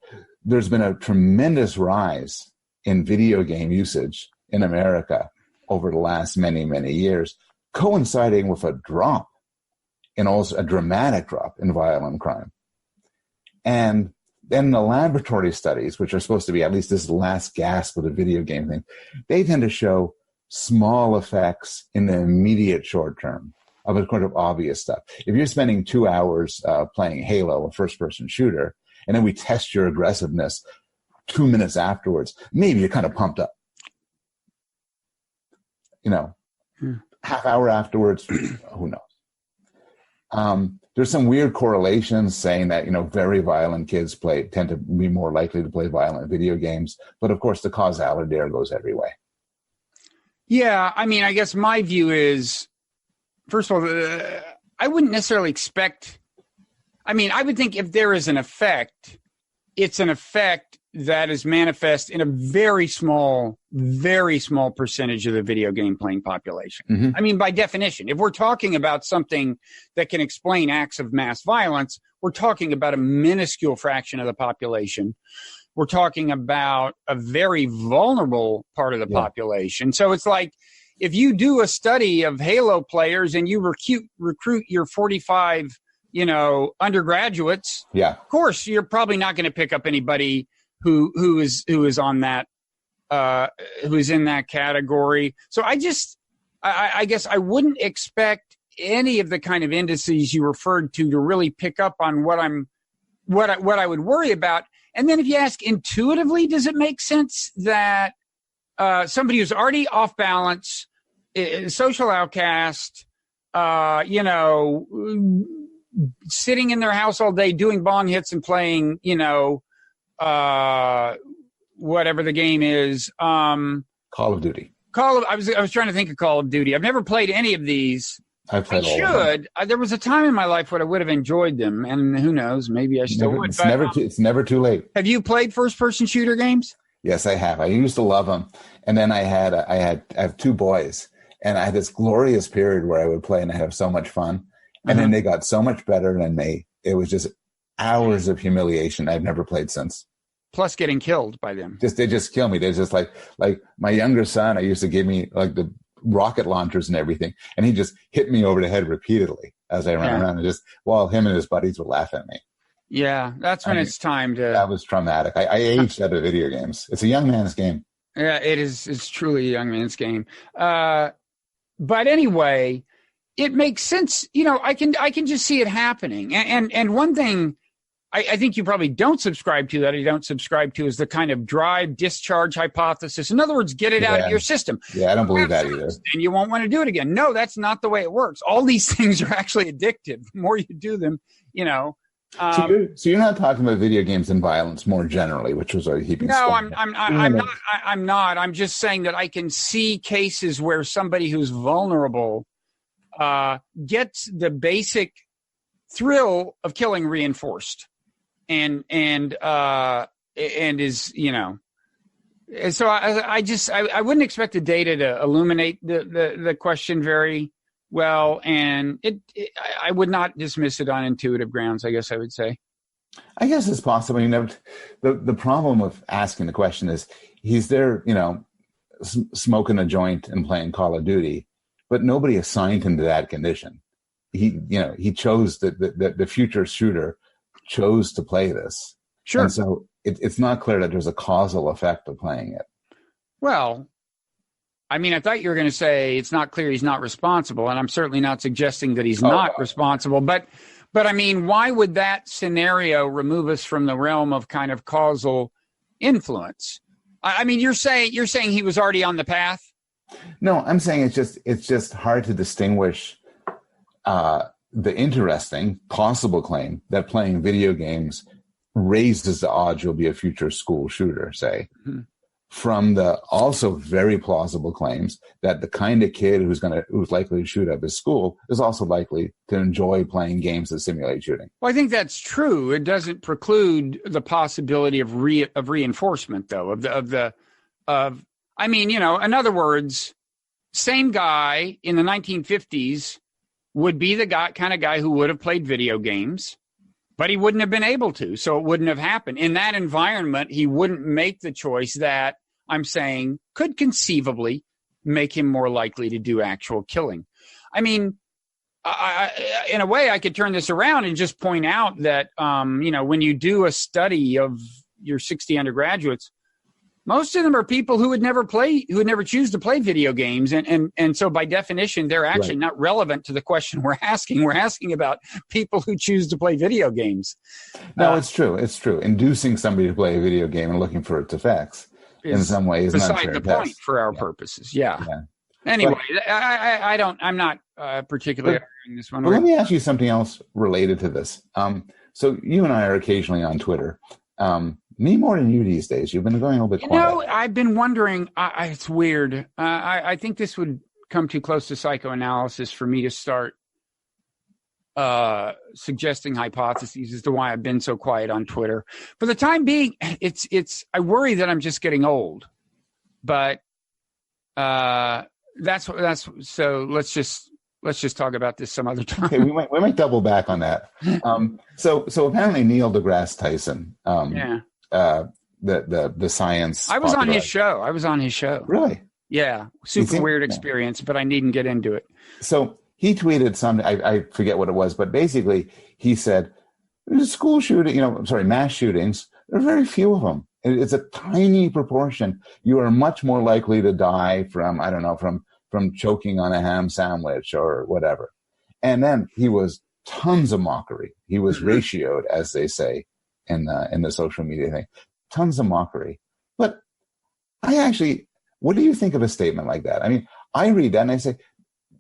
There's been a tremendous rise in video game usage in America over the last many, many years, coinciding with a drop and also a dramatic drop in violent crime. And then the laboratory studies, which are supposed to be at least this last gasp of the video game thing, they tend to show small effects in the immediate short term of a kind of obvious stuff. If you're spending 2 hours playing Halo, a first-person shooter, and then we test your aggressiveness 2 minutes afterwards, maybe you're kind of pumped up. Half hour afterwards, who knows? There's some weird correlations saying that, very violent kids tend to be more likely to play violent video games. But of course, the causality there goes every way. Yeah. I mean, I guess my view is, first of all, I wouldn't necessarily expect, I would think if there is an effect, it's an effect that is manifest in a very small percentage of the video game playing population. Mm-hmm. By definition, if we're talking about something that can explain acts of mass violence, we're talking about a minuscule fraction of the population. We're talking about a very vulnerable part of the population. So it's like, if you do a study of Halo players and you recruit your 45, undergraduates, of course, you're probably not going to pick up anybody who is on that, who's in that category. So I guess I wouldn't expect any of the kind of indices you referred to really pick up on what I would worry about. And then if you ask intuitively, does it make sense that somebody who's already off balance, social outcast, sitting in their house all day doing bong hits and playing, whatever the game is, Call of Duty. I was trying to think of Call of Duty. I've never played any of these. I've played all of them. There was a time in my life when I would have enjoyed them, and who knows, maybe I still would. It's never too late. Have you played first-person shooter games? Yes, I have. I used to love them, and then I have 2 boys, and I had this glorious period where I would play and I have so much fun, and then they got so much better than me. It was just hours of humiliation. I've never played since. Plus getting killed by them. They just kill me. They're just like my younger son. I used to give me like the rocket launchers and everything, and he just hit me over the head repeatedly as I ran around, and just while him and his buddies would laugh at me. Yeah, that's when it's time to. That was traumatic. I aged out of video games. It's a young man's game. Yeah, it is. It's truly a young man's game. But anyway, it makes sense. I can just see it happening. And one thing I think you probably don't subscribe to, that I don't subscribe to, is the kind of drive discharge hypothesis. In other words, get it out of your system. Yeah, I don't believe that either. And you won't want to do it again. No, that's not the way it works. All these things are actually addictive. The more you do them, So you're not talking about video games and violence more generally, which was a heaping. No, I'm not. I'm just saying that I can see cases where somebody who's vulnerable gets the basic thrill of killing reinforced, and is And so I wouldn't expect the data to illuminate the question very well, and I would not dismiss it on intuitive grounds, I guess I would say. I guess it's possible. The problem with asking the question is he's there, smoking a joint and playing Call of Duty, but nobody assigned him to that condition. He chose the future shooter chose to play this. Sure. And so it's not clear that there's a causal effect of playing it. Well, I thought you were going to say it's not clear he's not responsible, and I'm certainly not suggesting that he's not responsible. But why would that scenario remove us from the realm of kind of causal influence? You're saying he was already on the path? No, I'm saying it's just hard to distinguish the interesting possible claim that playing video games raises the odds you'll be a future school shooter, say, from the also very plausible claims that the kind of kid who's likely to shoot up his school is also likely to enjoy playing games that simulate shooting. Well, I think that's true. It doesn't preclude the possibility of reinforcement, though. In other words, same guy in the 1950s would be the kind of guy who would have played video games, but he wouldn't have been able to, so it wouldn't have happened. In that environment, he wouldn't make the choice that I'm saying could conceivably make him more likely to do actual killing. I mean, in a way, I could turn this around and just point out that, when you do a study of your 60 undergraduates, most of them are people who would never choose to play video games. And so by definition, they're actually not relevant to the question we're asking. We're asking about people who choose to play video games. No, it's true. It's true. Inducing somebody to play a video game and looking for its effects in some way is not beside the point for our purposes. Yeah. Anyway, I'm not particularly arguing this one. Well, let me ask you something else related to this. So you and I are occasionally on Twitter. Me more than you these days. You've been going a little bit quiet. I've been wondering. It's weird. I think this would come too close to psychoanalysis for me to start suggesting hypotheses as to why I've been so quiet on Twitter. For the time being, it's. I worry that I'm just getting old. But that's so. Let's just talk about this some other time. Okay, we might double back on that. So apparently Neil deGrasse Tyson. The science. I was on his show. Really? Yeah. Super weird experience, but I needn't get into it. So he tweeted something, I forget what it was, but basically he said, school shooting, mass shootings, there are very few of them. It's a tiny proportion. You are much more likely to die from choking on a ham sandwich or whatever. And then he was tons of mockery. He was ratioed, as they say in the social media thing. Tons of mockery. But what do you think of a statement like that? I mean, I read that and I say,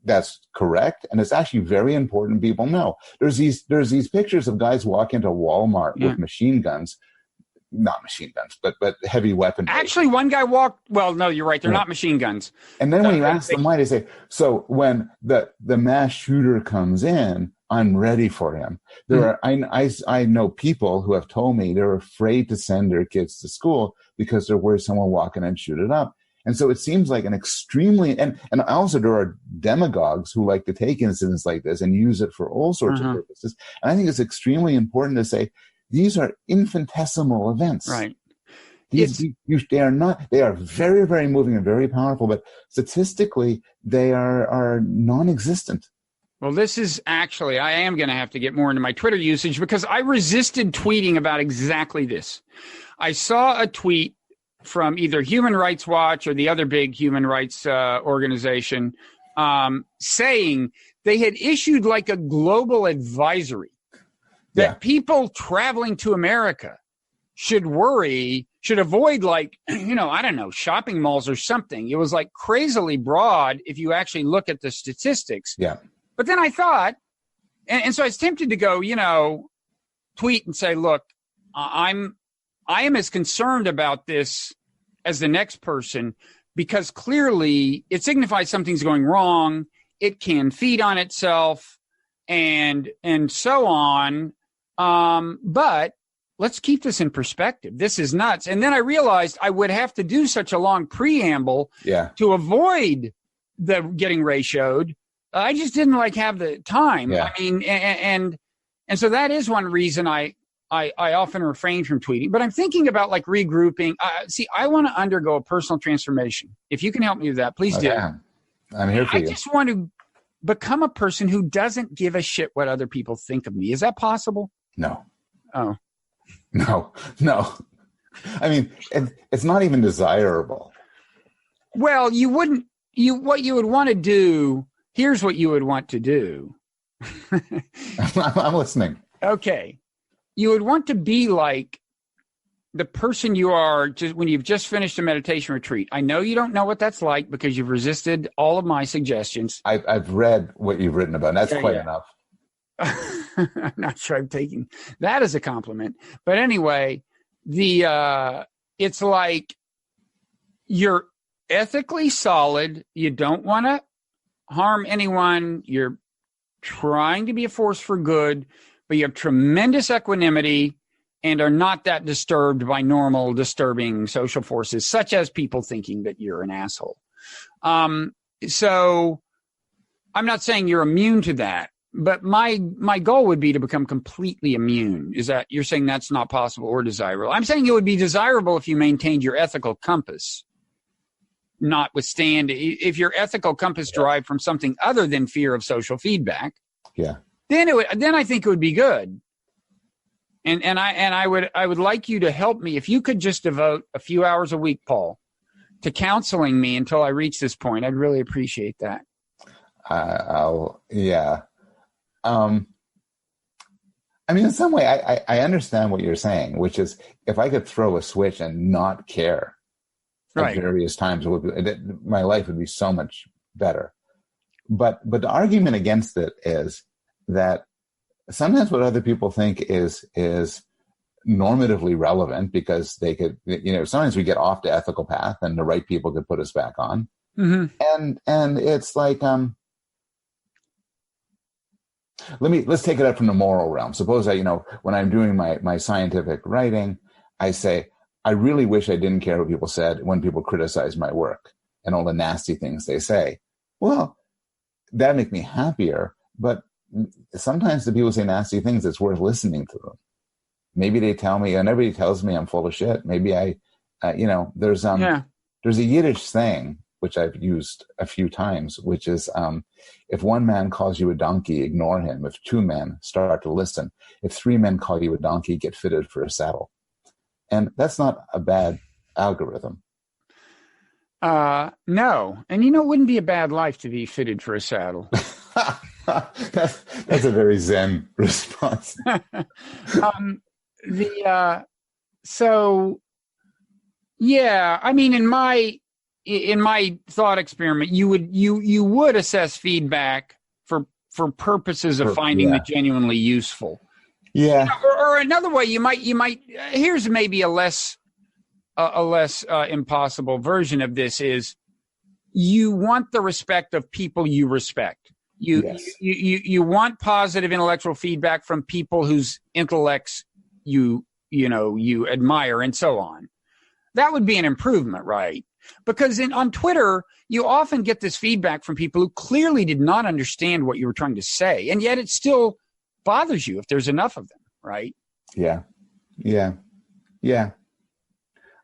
that's correct. And it's actually very important people know. There's these pictures of guys walk into Walmart with machine guns. Not machine guns, but heavy weaponry. Actually, one guy walked. Well, no, you're right. They're not machine guns. And then when you ask them why, they say, "So when the mass shooter comes in, I'm ready for him." I know people who have told me they're afraid to send their kids to school because they're worried someone will walk in and shoot it up. And so it seems like an extremely and also there are demagogues who like to take incidents like this and use it for all sorts of purposes. And I think it's extremely important to say, these are infinitesimal events. Right. They are very, very moving and very powerful, but statistically, they are non-existent. Well, this is actually, I am going to have to get more into my Twitter usage because I resisted tweeting about exactly this. I saw a tweet from either Human Rights Watch or the other big human rights organization saying they had issued like a global advisory that people traveling to America should avoid shopping malls or something. It was like crazily broad if you actually look at the statistics. Yeah. But then I thought, and so I was tempted to go, tweet and say, look, I am as concerned about this as the next person because clearly it signifies something's going wrong. It can feed on itself and so on. But let's keep this in perspective. This is nuts. And then I realized I would have to do such a long preamble to avoid the getting ratioed. I just didn't have the time. Yeah. I mean, and so that is one reason I often refrain from tweeting, but I'm thinking about regrouping. I want to undergo a personal transformation. If you can help me with that, please do. I'm here for you. I just want to become a person who doesn't give a shit what other people think of me. Is that possible? No. Oh. No. I mean, it's not even desirable. Well, what you would want to do, here's what you would want to do. I'm listening. Okay. You would want to be like the person you are when you've just finished a meditation retreat. I know you don't know what that's like because you've resisted all of my suggestions. I've read what you've written about, and that's quite enough. I'm not sure I'm taking that as a compliment. But anyway, it's like you're ethically solid. You don't want to harm anyone. You're trying to be a force for good, but you have tremendous equanimity and are not that disturbed by normal disturbing social forces, such as people thinking that you're an asshole. So I'm not saying you're immune to that, but my goal would be to become completely immune. Is that you're saying that's not possible or desirable? I'm saying it would be desirable if you maintained your ethical compass. notwithstand, if your ethical compass derived from something other than fear of social feedback, then I think it would be good. And I would like you to help me. If you could just devote a few hours a week, Paul, to counseling me until I reach this point, I'd really appreciate that. I mean, in some way, I understand what you're saying, which is if I could throw a switch and not care at various times, my life would be so much better. But the argument against it is that sometimes what other people think is normatively relevant because they could, sometimes we get off the ethical path and the right people could put us back on. Mm-hmm. And it's like, let's take it up from the moral realm. Suppose when I'm doing my scientific writing, I say, I really wish I didn't care what people said when people criticize my work and all the nasty things they say. Well, that make me happier. But sometimes the people say nasty things, it's worth listening to them. Maybe they tell me, and everybody tells me I'm full of shit. Maybe there's a Yiddish saying, which I've used a few times, which is, if one man calls you a donkey, ignore him. If two men, start to listen. If three men call you a donkey, get fitted for a saddle. And that's not a bad algorithm. No. And it wouldn't be a bad life to be fitted for a saddle. That's a very Zen response. I mean, in my thought experiment, you would assess feedback for purposes of finding it genuinely useful. Yeah. Or another way, you might. Here's maybe a less impossible version of this: is you want the respect of people you respect. You want positive intellectual feedback from people whose intellects you admire, and so on. That would be an improvement, right? Because on Twitter, you often get this feedback from people who clearly did not understand what you were trying to say, and yet it still bothers you if there's enough of them, right? Yeah.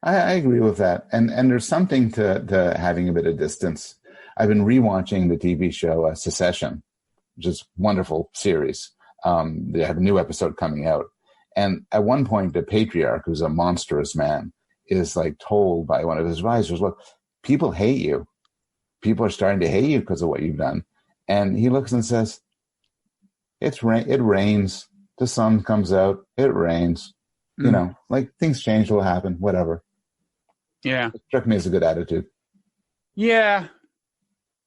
I agree with that. And there's something to having a bit of distance. I've been rewatching the TV show Secession, which is a wonderful series. They have a new episode coming out. And at one point, the patriarch, who's a monstrous man, is told by one of his advisors, look, people hate you. People are starting to hate you because of what you've done. And he looks and says, it rains. The sun comes out. It rains. Things change, will happen, whatever. Yeah. It struck me as a good attitude. Yeah.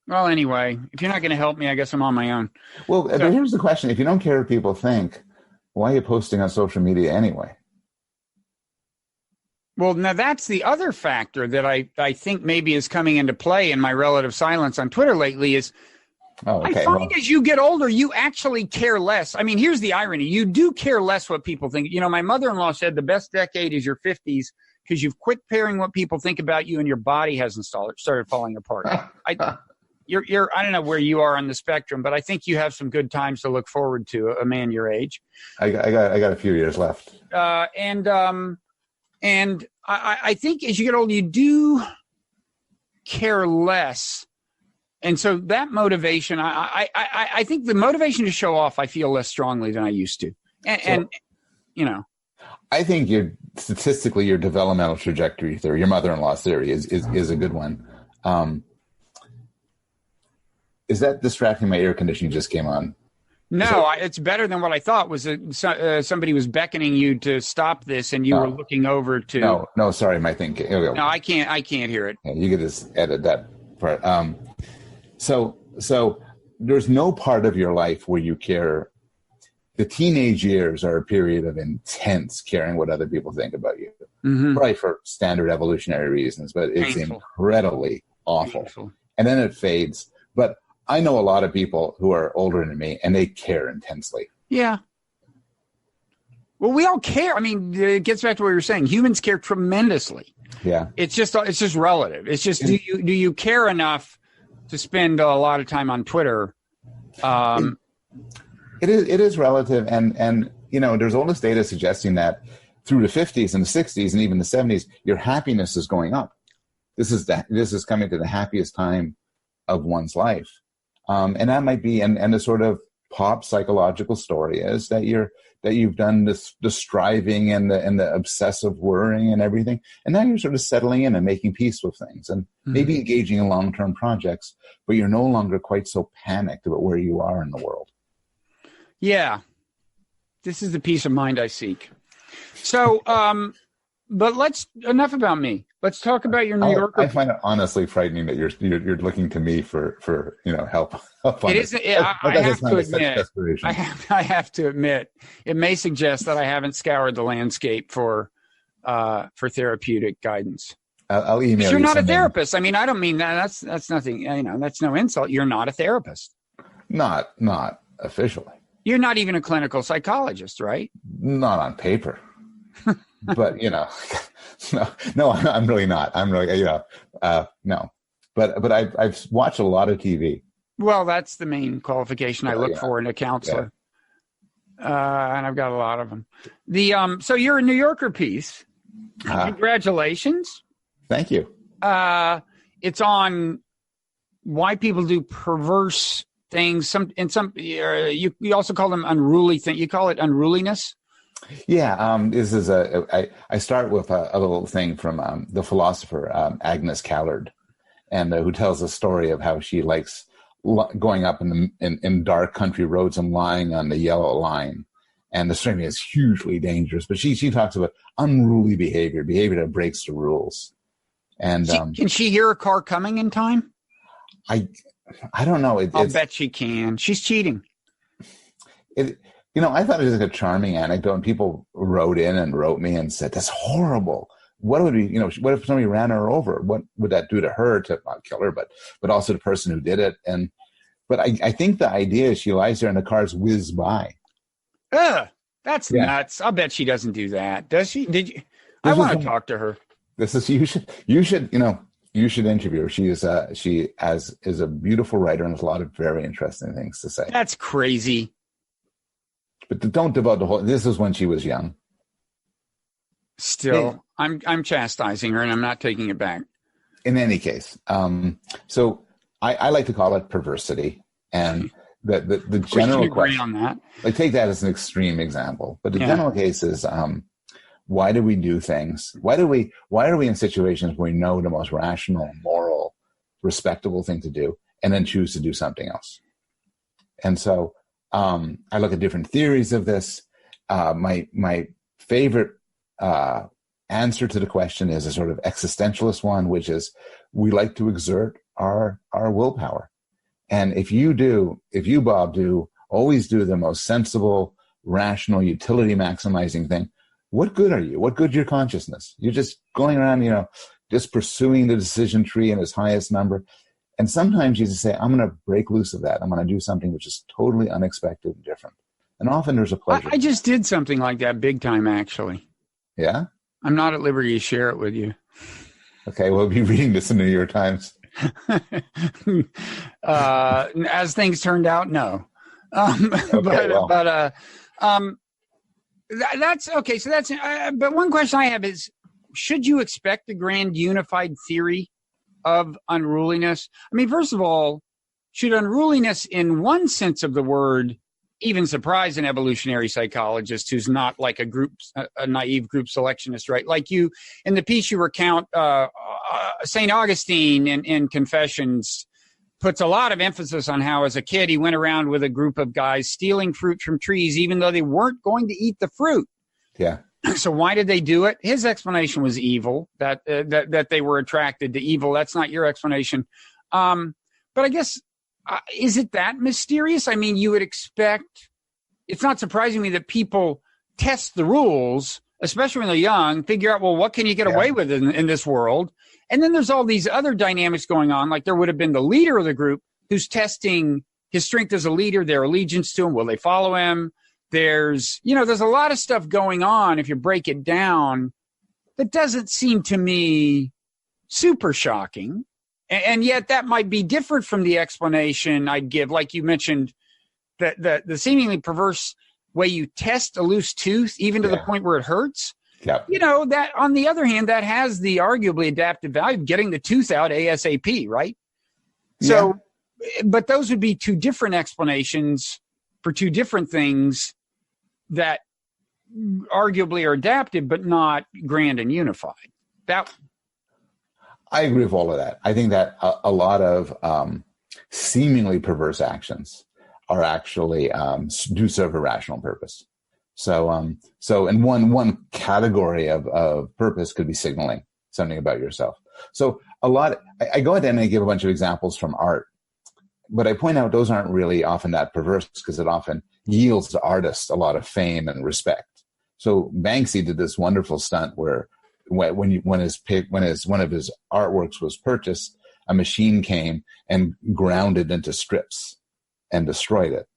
Well, anyway, if you're not going to help me, I guess I'm on my own. Well, but here's the question. If you don't care what people think, why are you posting on social media anyway? Well, now that's the other factor that I think maybe is coming into play in my relative silence on Twitter lately is I find as you get older, you actually care less. I mean, here's the irony. You do care less what people think. My mother-in-law said the best decade is your 50s because you've quit caring what people think about you and your body hasn't started falling apart. I don't know where you are on the spectrum, but I think you have some good times to look forward to, a man your age. I got a few years left. And I think as you get older, you do care less. And so that motivation, I think the motivation to show off, I feel less strongly than I used to. And I think statistically, your developmental trajectory theory, your mother-in-law's theory is a good one. Is that distracting? My air conditioning just came on. No, it's better than what I thought. Was somebody was beckoning you to stop this, and you were looking over to? No, sorry, my thing. No, I can't hear it. Yeah, you could just edit that part. So there's no part of your life where you care. The teenage years are a period of intense caring what other people think about you, probably for standard evolutionary reasons, but it's incredibly awful. Painful. And then it fades. But I know a lot of people who are older than me, and they care intensely. Yeah. Well, we all care. I mean, it gets back to what you were saying. Humans care tremendously. Yeah. It's just relative. It's just do you care enough to spend a lot of time on Twitter? It is relative, and there's all this data suggesting that through the 50s and the 60s and even the 70s, your happiness is going up. this is coming to the happiest time of one's life. And that might be, and the sort of pop psychological story is that you've done the striving and the obsessive worrying and everything, and now you're sort of settling in and making peace with things, and maybe engaging in long-term projects, but you're no longer quite so panicked about where you are in the world. Yeah, this is the peace of mind I seek. So, but enough about me. Let's talk about your New Yorker. I find it honestly frightening that you're looking to me for help. It isn't. I have to admit, it may suggest that I haven't scoured the landscape for therapeutic guidance. I'll email you. You're not a therapist. I mean, I don't mean that. That's nothing. That's no insult. You're not a therapist. Not officially. You're not even a clinical psychologist, right? Not on paper. But no, I'm really not. I'm really, no. But I've watched a lot of TV. Well, that's the main qualification I look for in a counselor, and I've got a lot of them. So you're a New Yorker piece. Congratulations! Thank you. It's on why people do perverse things. You also call them unruly things. You call it unruliness. Yeah, this is I start with a little thing from the philosopher Agnes Callard, and who tells a story of how she likes going up in dark country roads and lying on the yellow line, and the swimming is hugely dangerous. But she talks about unruly behavior that breaks the rules. And can she hear a car coming in time? I don't know. I'll bet she can. She's cheating. I thought it was like a charming anecdote, and people wrote me and said, that's horrible. What would be, what if somebody ran her over? What would that do to her, to not kill her, but also the person who did it? But I think the idea is she lies there and the cars whiz by. Ugh, that's nuts. I'll bet she doesn't do that. Does she? Did you? I want to talk to her. You should interview her. She is a beautiful writer and has a lot of very interesting things to say. That's crazy. But don't devote the whole. This is when she was young. Still, I'm chastising her, and I'm not taking it back. In any case, so I like to call it perversity, and the general question on that. Like, take that as an extreme example, but the general case is why do we do things? Why are we in situations where we know the most rational, moral, respectable thing to do, and then choose to do something else? And so. I look at different theories of this. My favorite answer to the question is a sort of existentialist one, which is we like to exert our willpower. And if you, Bob, always do the most sensible, rational, utility maximizing thing, what good are you? What good is your consciousness? You're just going around, just pursuing the decision tree in its highest number. And sometimes you just say, I'm going to break loose of that. I'm going to do something which is totally unexpected and different. And often there's a pleasure. I just did something like that big time, actually. Yeah? I'm not at liberty to share it with you. Okay, we'll be reading this in the New York Times. As things turned out, no. That's okay. So that's, but one question I have is, should you expect a grand unified theory of unruliness? I mean, first of all, should unruliness in one sense of the word even surprise an evolutionary psychologist who's not like a naive group selectionist, right? Like you, in the piece you recount, St. Augustine in Confessions puts a lot of emphasis on how as a kid he went around with a group of guys stealing fruit from trees, even though they weren't going to eat the fruit. Yeah. So why did they do it? His explanation was evil, that they were attracted to evil. That's not your explanation. But I guess, is it that mysterious? I mean, you would expect, it's not surprising me that people test the rules, especially when they're young, figure out, well, what can you get away with in this world? And then there's all these other dynamics going on. Like there would have been the leader of the group who's testing his strength as a leader, their allegiance to him. Will they follow him? There's a lot of stuff going on if you break it down that doesn't seem to me super shocking. And yet that might be different from the explanation I'd give. Like you mentioned, the seemingly perverse way you test a loose tooth, even to the point where it hurts. Yep. That on the other hand, that has the arguably adaptive value of getting the tooth out ASAP, right? So, but those would be two different explanations for two different things that arguably are adaptive, but not grand and unified. I agree with all of that. I think that a lot of seemingly perverse actions are actually do serve a rational purpose. So in one category of purpose could be signaling something about yourself. So I go ahead and I give a bunch of examples from art, but I point out those aren't really often that perverse because it often yields to artists a lot of fame and respect. So Banksy did this wonderful stunt where when one of his artworks was purchased, a machine came and ground it into strips and destroyed it.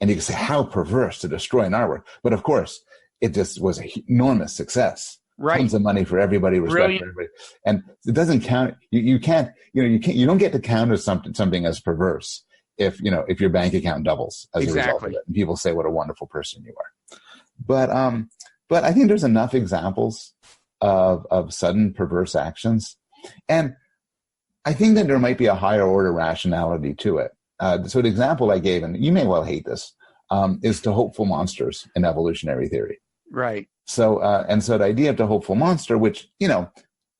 And you can say, how perverse to destroy an artwork. But of course, it just was an enormous success. Right. Tons of money for everybody, respect for everybody. And it doesn't count. You don't get to count as something as perverse if your bank account doubles as a result of it. And people say what a wonderful person you are. But I think there's enough examples of sudden perverse actions. And I think that there might be a higher order rationality to it. So the example I gave, and you may well hate this, is to hopeful monsters in evolutionary theory. Right. So the idea of the hopeful monster, which,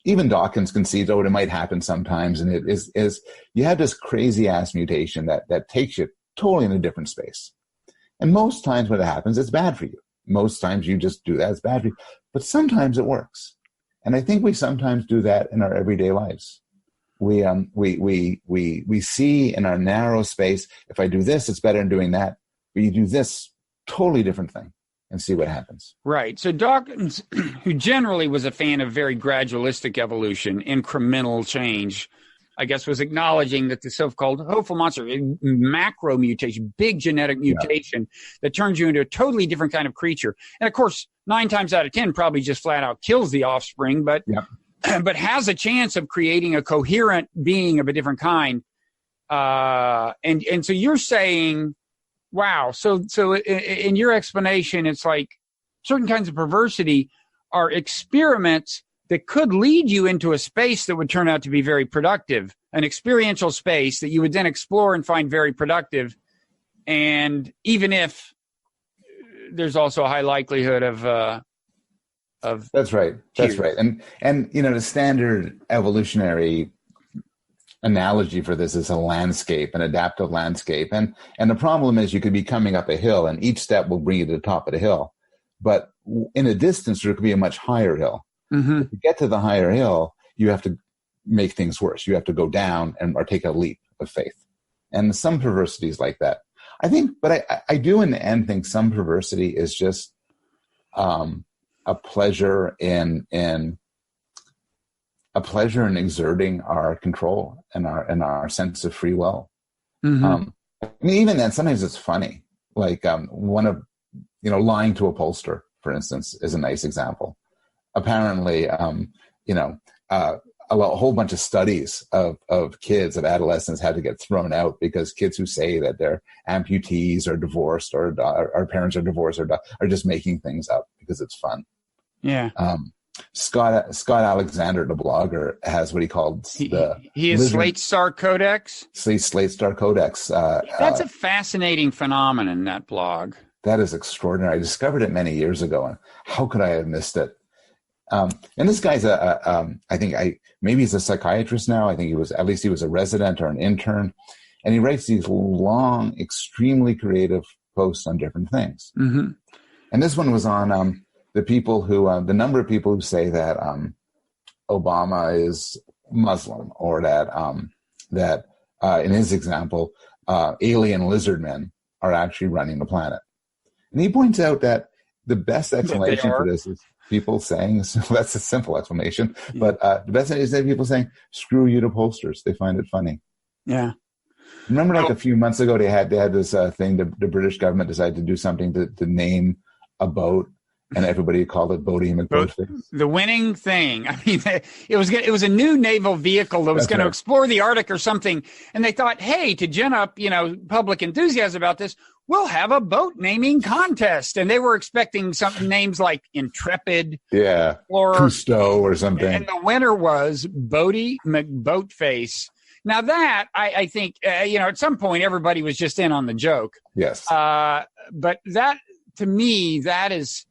even Dawkins concedes, it might happen sometimes. And it is you have this crazy ass mutation that takes you totally in a different space. And most times when it happens, it's bad for you. Most times you just do that. It's bad for you. But sometimes it works. And I think we sometimes do that in our everyday lives. We see in our narrow space, if I do this, it's better than doing that. But you do this totally different thing and see what happens. Right. So Dawkins, who generally was a fan of very gradualistic evolution, incremental change, I guess was acknowledging that the so-called hopeful monster, macro mutation, big genetic mutation that turns you into a totally different kind of creature. And of course, 9 times out of 10 probably just flat out kills the offspring, but has a chance of creating a coherent being of a different kind. And so you're saying, wow. So in your explanation, it's like certain kinds of perversity are experiments that could lead you into a space that would turn out to be very productive, an experiential space that you would then explore and find very productive. And even if there's also a high likelihood of That's right. And the standard evolutionary analogy for this is a landscape, an adaptive landscape. And the problem is you could be coming up a hill and each step will bring you to the top of the hill. But in a distance, there could be a much higher hill. Mm-hmm. To get to the higher hill, you have to make things worse. You have to go down or take a leap of faith. And some perversity is like that. I think, but I do in the end think some perversity is just a pleasure in exerting our control and our sense of free will. Mm-hmm. I mean, even then, sometimes it's funny. Like lying to a pollster, for instance, is a nice example. Apparently, a whole bunch of studies of kids, of adolescents had to get thrown out because kids who say that they're amputees or divorced or our parents are divorced are just making things up because it's fun. Yeah. Scott Alexander, the blogger, has what he called he is Slate Star Codex. Slate Star Codex. That's a fascinating phenomenon, that blog. That is extraordinary. I discovered it many years ago, and how could I have missed it? And this guy's maybe he's a psychiatrist now. I think he was a resident or an intern, and he writes these long, extremely creative posts on different things. Mm-hmm. And this one was on the number of people who say that Obama is Muslim, or that in his example, alien lizard men are actually running the planet. And he points out that the best explanation for this is people saying, so that's a simple explanation, but the best is that people saying, screw you to pollsters. They find it funny. Yeah. Remember a few months ago, they had this thing, the British government decided to do something to name a boat and everybody called it Bodie McBoatface. The winning thing. I mean, it was a new naval vehicle that was going to explore the Arctic or something. And they thought, hey, to gin up, public enthusiasm about this, we'll have a boat naming contest. And they were expecting some names like Intrepid. Yeah. Or Cousteau or something. And the winner was Bodie McBoatface. Now that, I think, at some point, everybody was just in on the joke. Yes. But that, to me, that is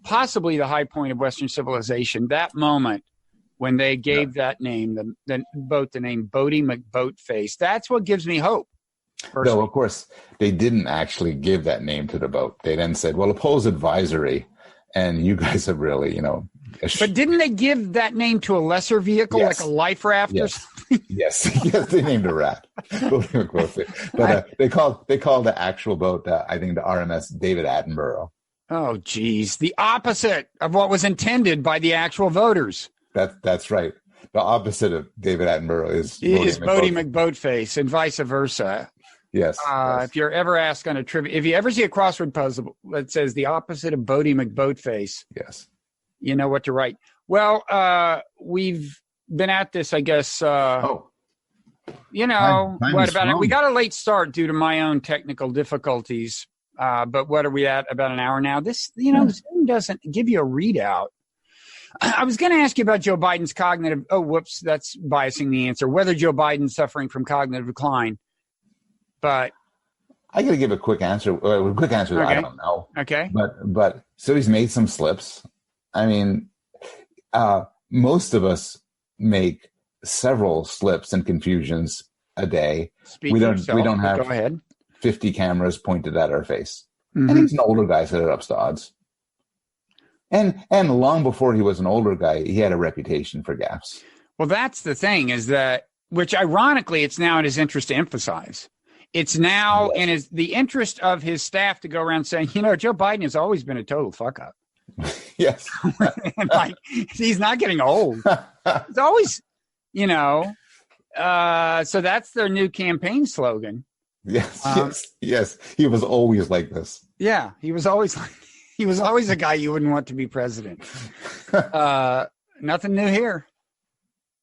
possibly the high point of Western civilization. That moment when they gave that name, the name Bodie McBoatface. That's what gives me hope. Personally. No, of course, they didn't actually give that name to the boat. They then said, well, a Pole's advisory, and you guys have really, But didn't they give that name to a lesser vehicle, like a life raft or something? Yes, they named a rat. But they called the actual boat, I think, the RMS David Attenborough. Oh, geez. The opposite of what was intended by the actual voters. That's right. The opposite of David Attenborough is Bodie McBoatface, and vice versa. Yes, If you're ever asked on a trivia, if you ever see a crossword puzzle that says the opposite of Bodie McBoatface, yes, you know what to write. Well, we've been at this, I guess. What about it? We got a late start due to my own technical difficulties. But what are we at? About an hour now. This, Zoom doesn't give you a readout. I was going to ask you about Joe Biden's cognitive. Oh, whoops, that's biasing the answer. Whether Joe Biden's suffering from cognitive decline. But I got to give a quick answer. Okay. I don't know. Okay. But so he's made some slips. I mean, most of us make several slips and confusions a day. We don't have go ahead. 50 cameras pointed at our face. Mm-hmm. And he's an older guy, so it ups the odds. And long before he was an older guy, he had a reputation for gaffes. Well, that's the thing, is that, which ironically, it's now in his interest to emphasize. It's now in the interest of his staff to go around saying, Joe Biden has always been a total fuck up. Yes. And he's not getting old. It's always, so that's their new campaign slogan. Yes. He was always like this. Yeah, he was always a guy you wouldn't want to be president. Nothing new here.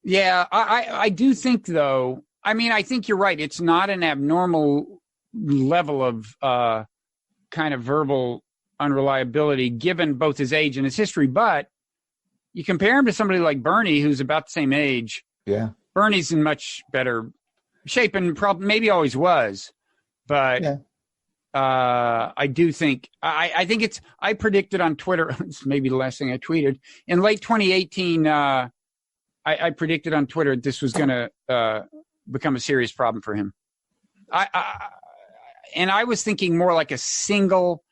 Yeah, I do think, though, I think you're right. It's not an abnormal level of kind of verbal unreliability given both his age and his history. But you compare him to somebody like Bernie, who's about the same age. Yeah. Bernie's in much better shape and probably maybe always was. But I do think I think I predicted on Twitter. It's maybe the last thing I tweeted in late 2018. I predicted on Twitter this was going to become a serious problem for him. And I was thinking more like a single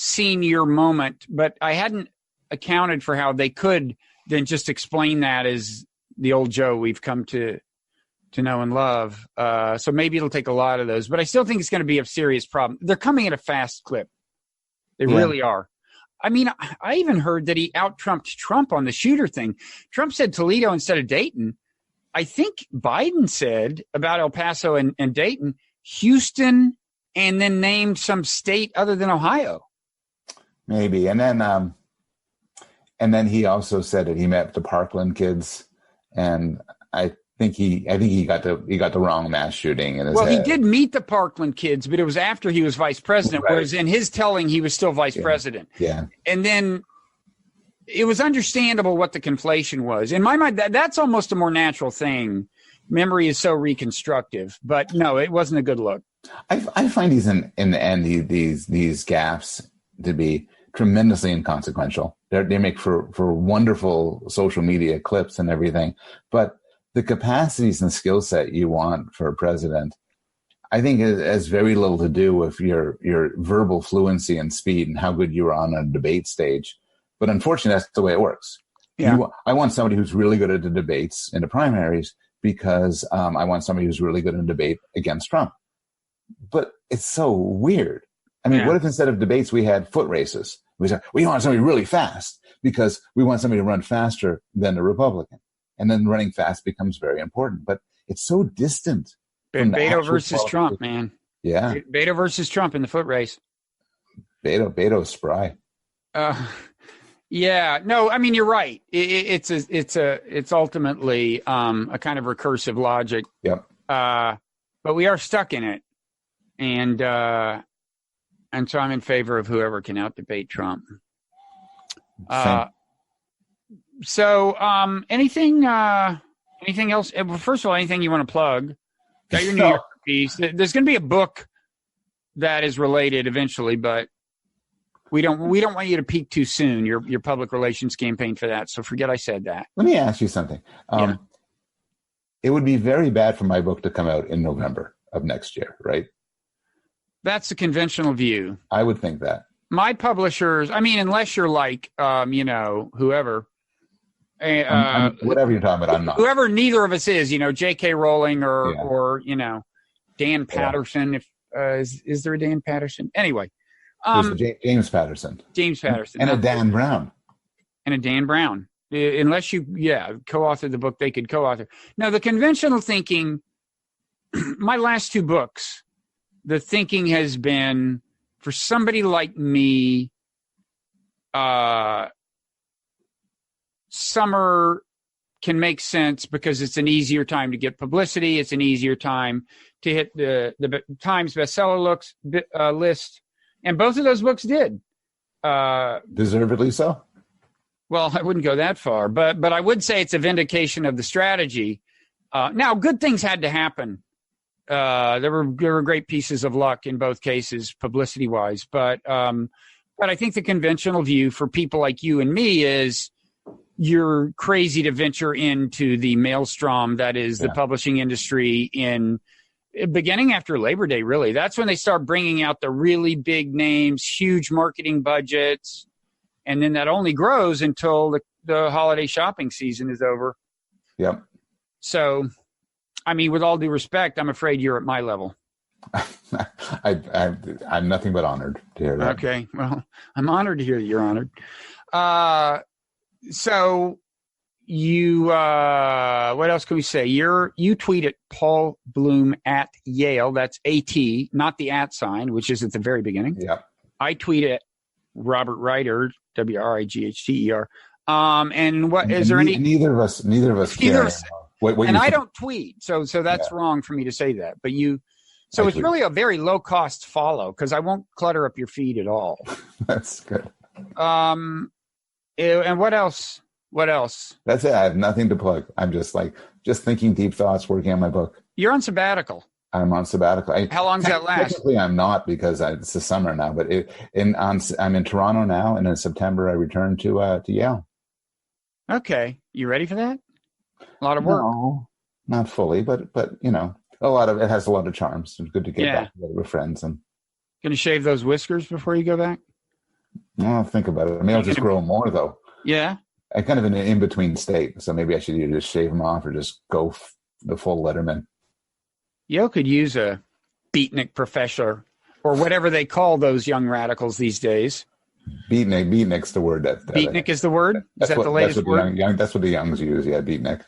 senior moment, but I hadn't accounted for how they could then just explain that as the old Joe we've come to know and love. So maybe it'll take a lot of those, but I still think it's going to be a serious problem. They're coming at a fast clip. They really are. I mean, I even heard that he out-Trumped Trump on the shooter thing. Trump said Toledo instead of Dayton. I think Biden said about El Paso and Dayton, Houston, and then named some state other than Ohio. Maybe. And then he also said that he met the Parkland kids, and I think he got the wrong mass shooting in his head. He did meet the Parkland kids, but it was after he was vice president, whereas in his telling, he was still vice president. Yeah. And then it was understandable what the conflation was. In my mind, that's almost a more natural thing. Memory is so reconstructive, but no, it wasn't a good look. I find these in the end, these gaffes to be tremendously inconsequential. They make for wonderful social media clips and everything, but the capacities and skill set you want for a president, I think has very little to do with your verbal fluency and speed and how good you are on a debate stage. But unfortunately, that's the way it works. Yeah. I want somebody who's really good at the debates in the primaries because I want somebody who's really good in debate against Trump. But it's so weird. I mean, what if instead of debates, we had foot races? We want somebody really fast because we want somebody to run faster than the Republican. And then running fast becomes very important. But it's so distant. Beto versus Trump, man. Yeah. Beto versus Trump in the foot race. Beto's spry. Yeah, no, I mean, you're right. It's ultimately a kind of recursive logic. Yep. But we are stuck in it, and so I'm in favor of whoever can out debate Trump. So anything else? Well, first of all, anything you want to plug? Got your New York piece. There's going to be a book that is related eventually, but we don't want you to peak too soon. Your public relations campaign for that. So forget I said that. Let me ask you something. It would be very bad for my book to come out in November of next year, right? That's the conventional view. I would think that. My publishers, I mean, unless you're like, whoever. Whatever you're talking about, I'm not. Whoever neither of us is, J.K. Rowling or Dan Patterson. Is there a Dan Patterson? Anyway. There's James Patterson. James Patterson. And a Dan Brown. And a Dan Brown. Unless you, co-authored the book, they could co-author. Now, the conventional thinking, my last two books, the thinking has been, for somebody like me, summer can make sense because it's an easier time to get publicity. It's an easier time to hit the Times bestseller list. And both of those books did. Deservedly so? Well, I wouldn't go that far, but I would say it's a vindication of the strategy. Now, good things had to happen. There were great pieces of luck in both cases, publicity-wise. But I think the conventional view for people like you and me is you're crazy to venture into the maelstrom that is the publishing industry in beginning after Labor Day, really. That's when they start bringing out the really big names, huge marketing budgets. And then that only grows until the holiday shopping season is over. Yep. So, I mean, with all due respect, I'm afraid you're at my level. I'm nothing but honored to hear that. Okay. Well, I'm honored to hear that you're honored. So you, what else can we say? You tweet at Paul Bloom at Yale. That's AT, not the @ sign, which is at the very beginning. Yeah. I tweet at Robert Writer, WRIGHTER. And what is there any? Neither of us. Care. And I don't tweet, so that's wrong for me to say that. But you, so it's really a very low cost follow because I won't clutter up your feed at all. That's good. And what else? What else? That's it. I have nothing to plug. I'm just thinking deep thoughts, working on my book. You're on sabbatical. I'm on sabbatical. How long does that last? Technically, I'm not because it's the summer now. But I'm in Toronto now, and in September I return to Yale. Okay, you ready for that? A lot of work. No, not fully, but a lot of it has a lot of charms. It's good to get back together with friends and. Going to shave those whiskers before you go back? Well, think about it. Maybe I'll just grow more though. Yeah. I'm kind of in an in-between state, so maybe I should either just shave them off or just go the full Letterman. Yale could use a beatnik professor or whatever they call those young radicals these days. Beatnik's the word. Beatnik is the word? Is that the latest word? That's what the youngs use, beatnik.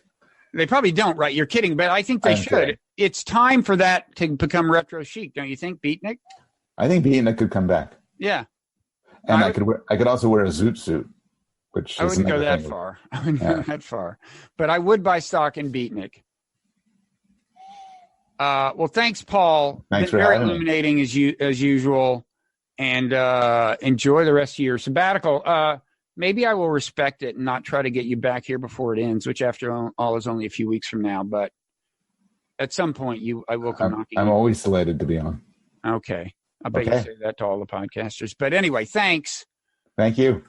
They probably don't, right? You're kidding, but I think they should. Kidding. It's time for that to become retro chic, don't you think, beatnik? I think beatnik could come back. Yeah. And I could also wear a zoot suit. I wouldn't go that far. I wouldn't go that far. But I would buy stock in beatnik. Well, thanks, Paul. Thanks for very having illuminating me. as usual. And enjoy the rest of your sabbatical. Maybe I will respect it and not try to get you back here before it ends, which after all is only a few weeks from now. But at some point, I will come knocking. I'm always delighted to be on. Okay. I bet you say that to all the podcasters. But anyway, thanks. Thank you.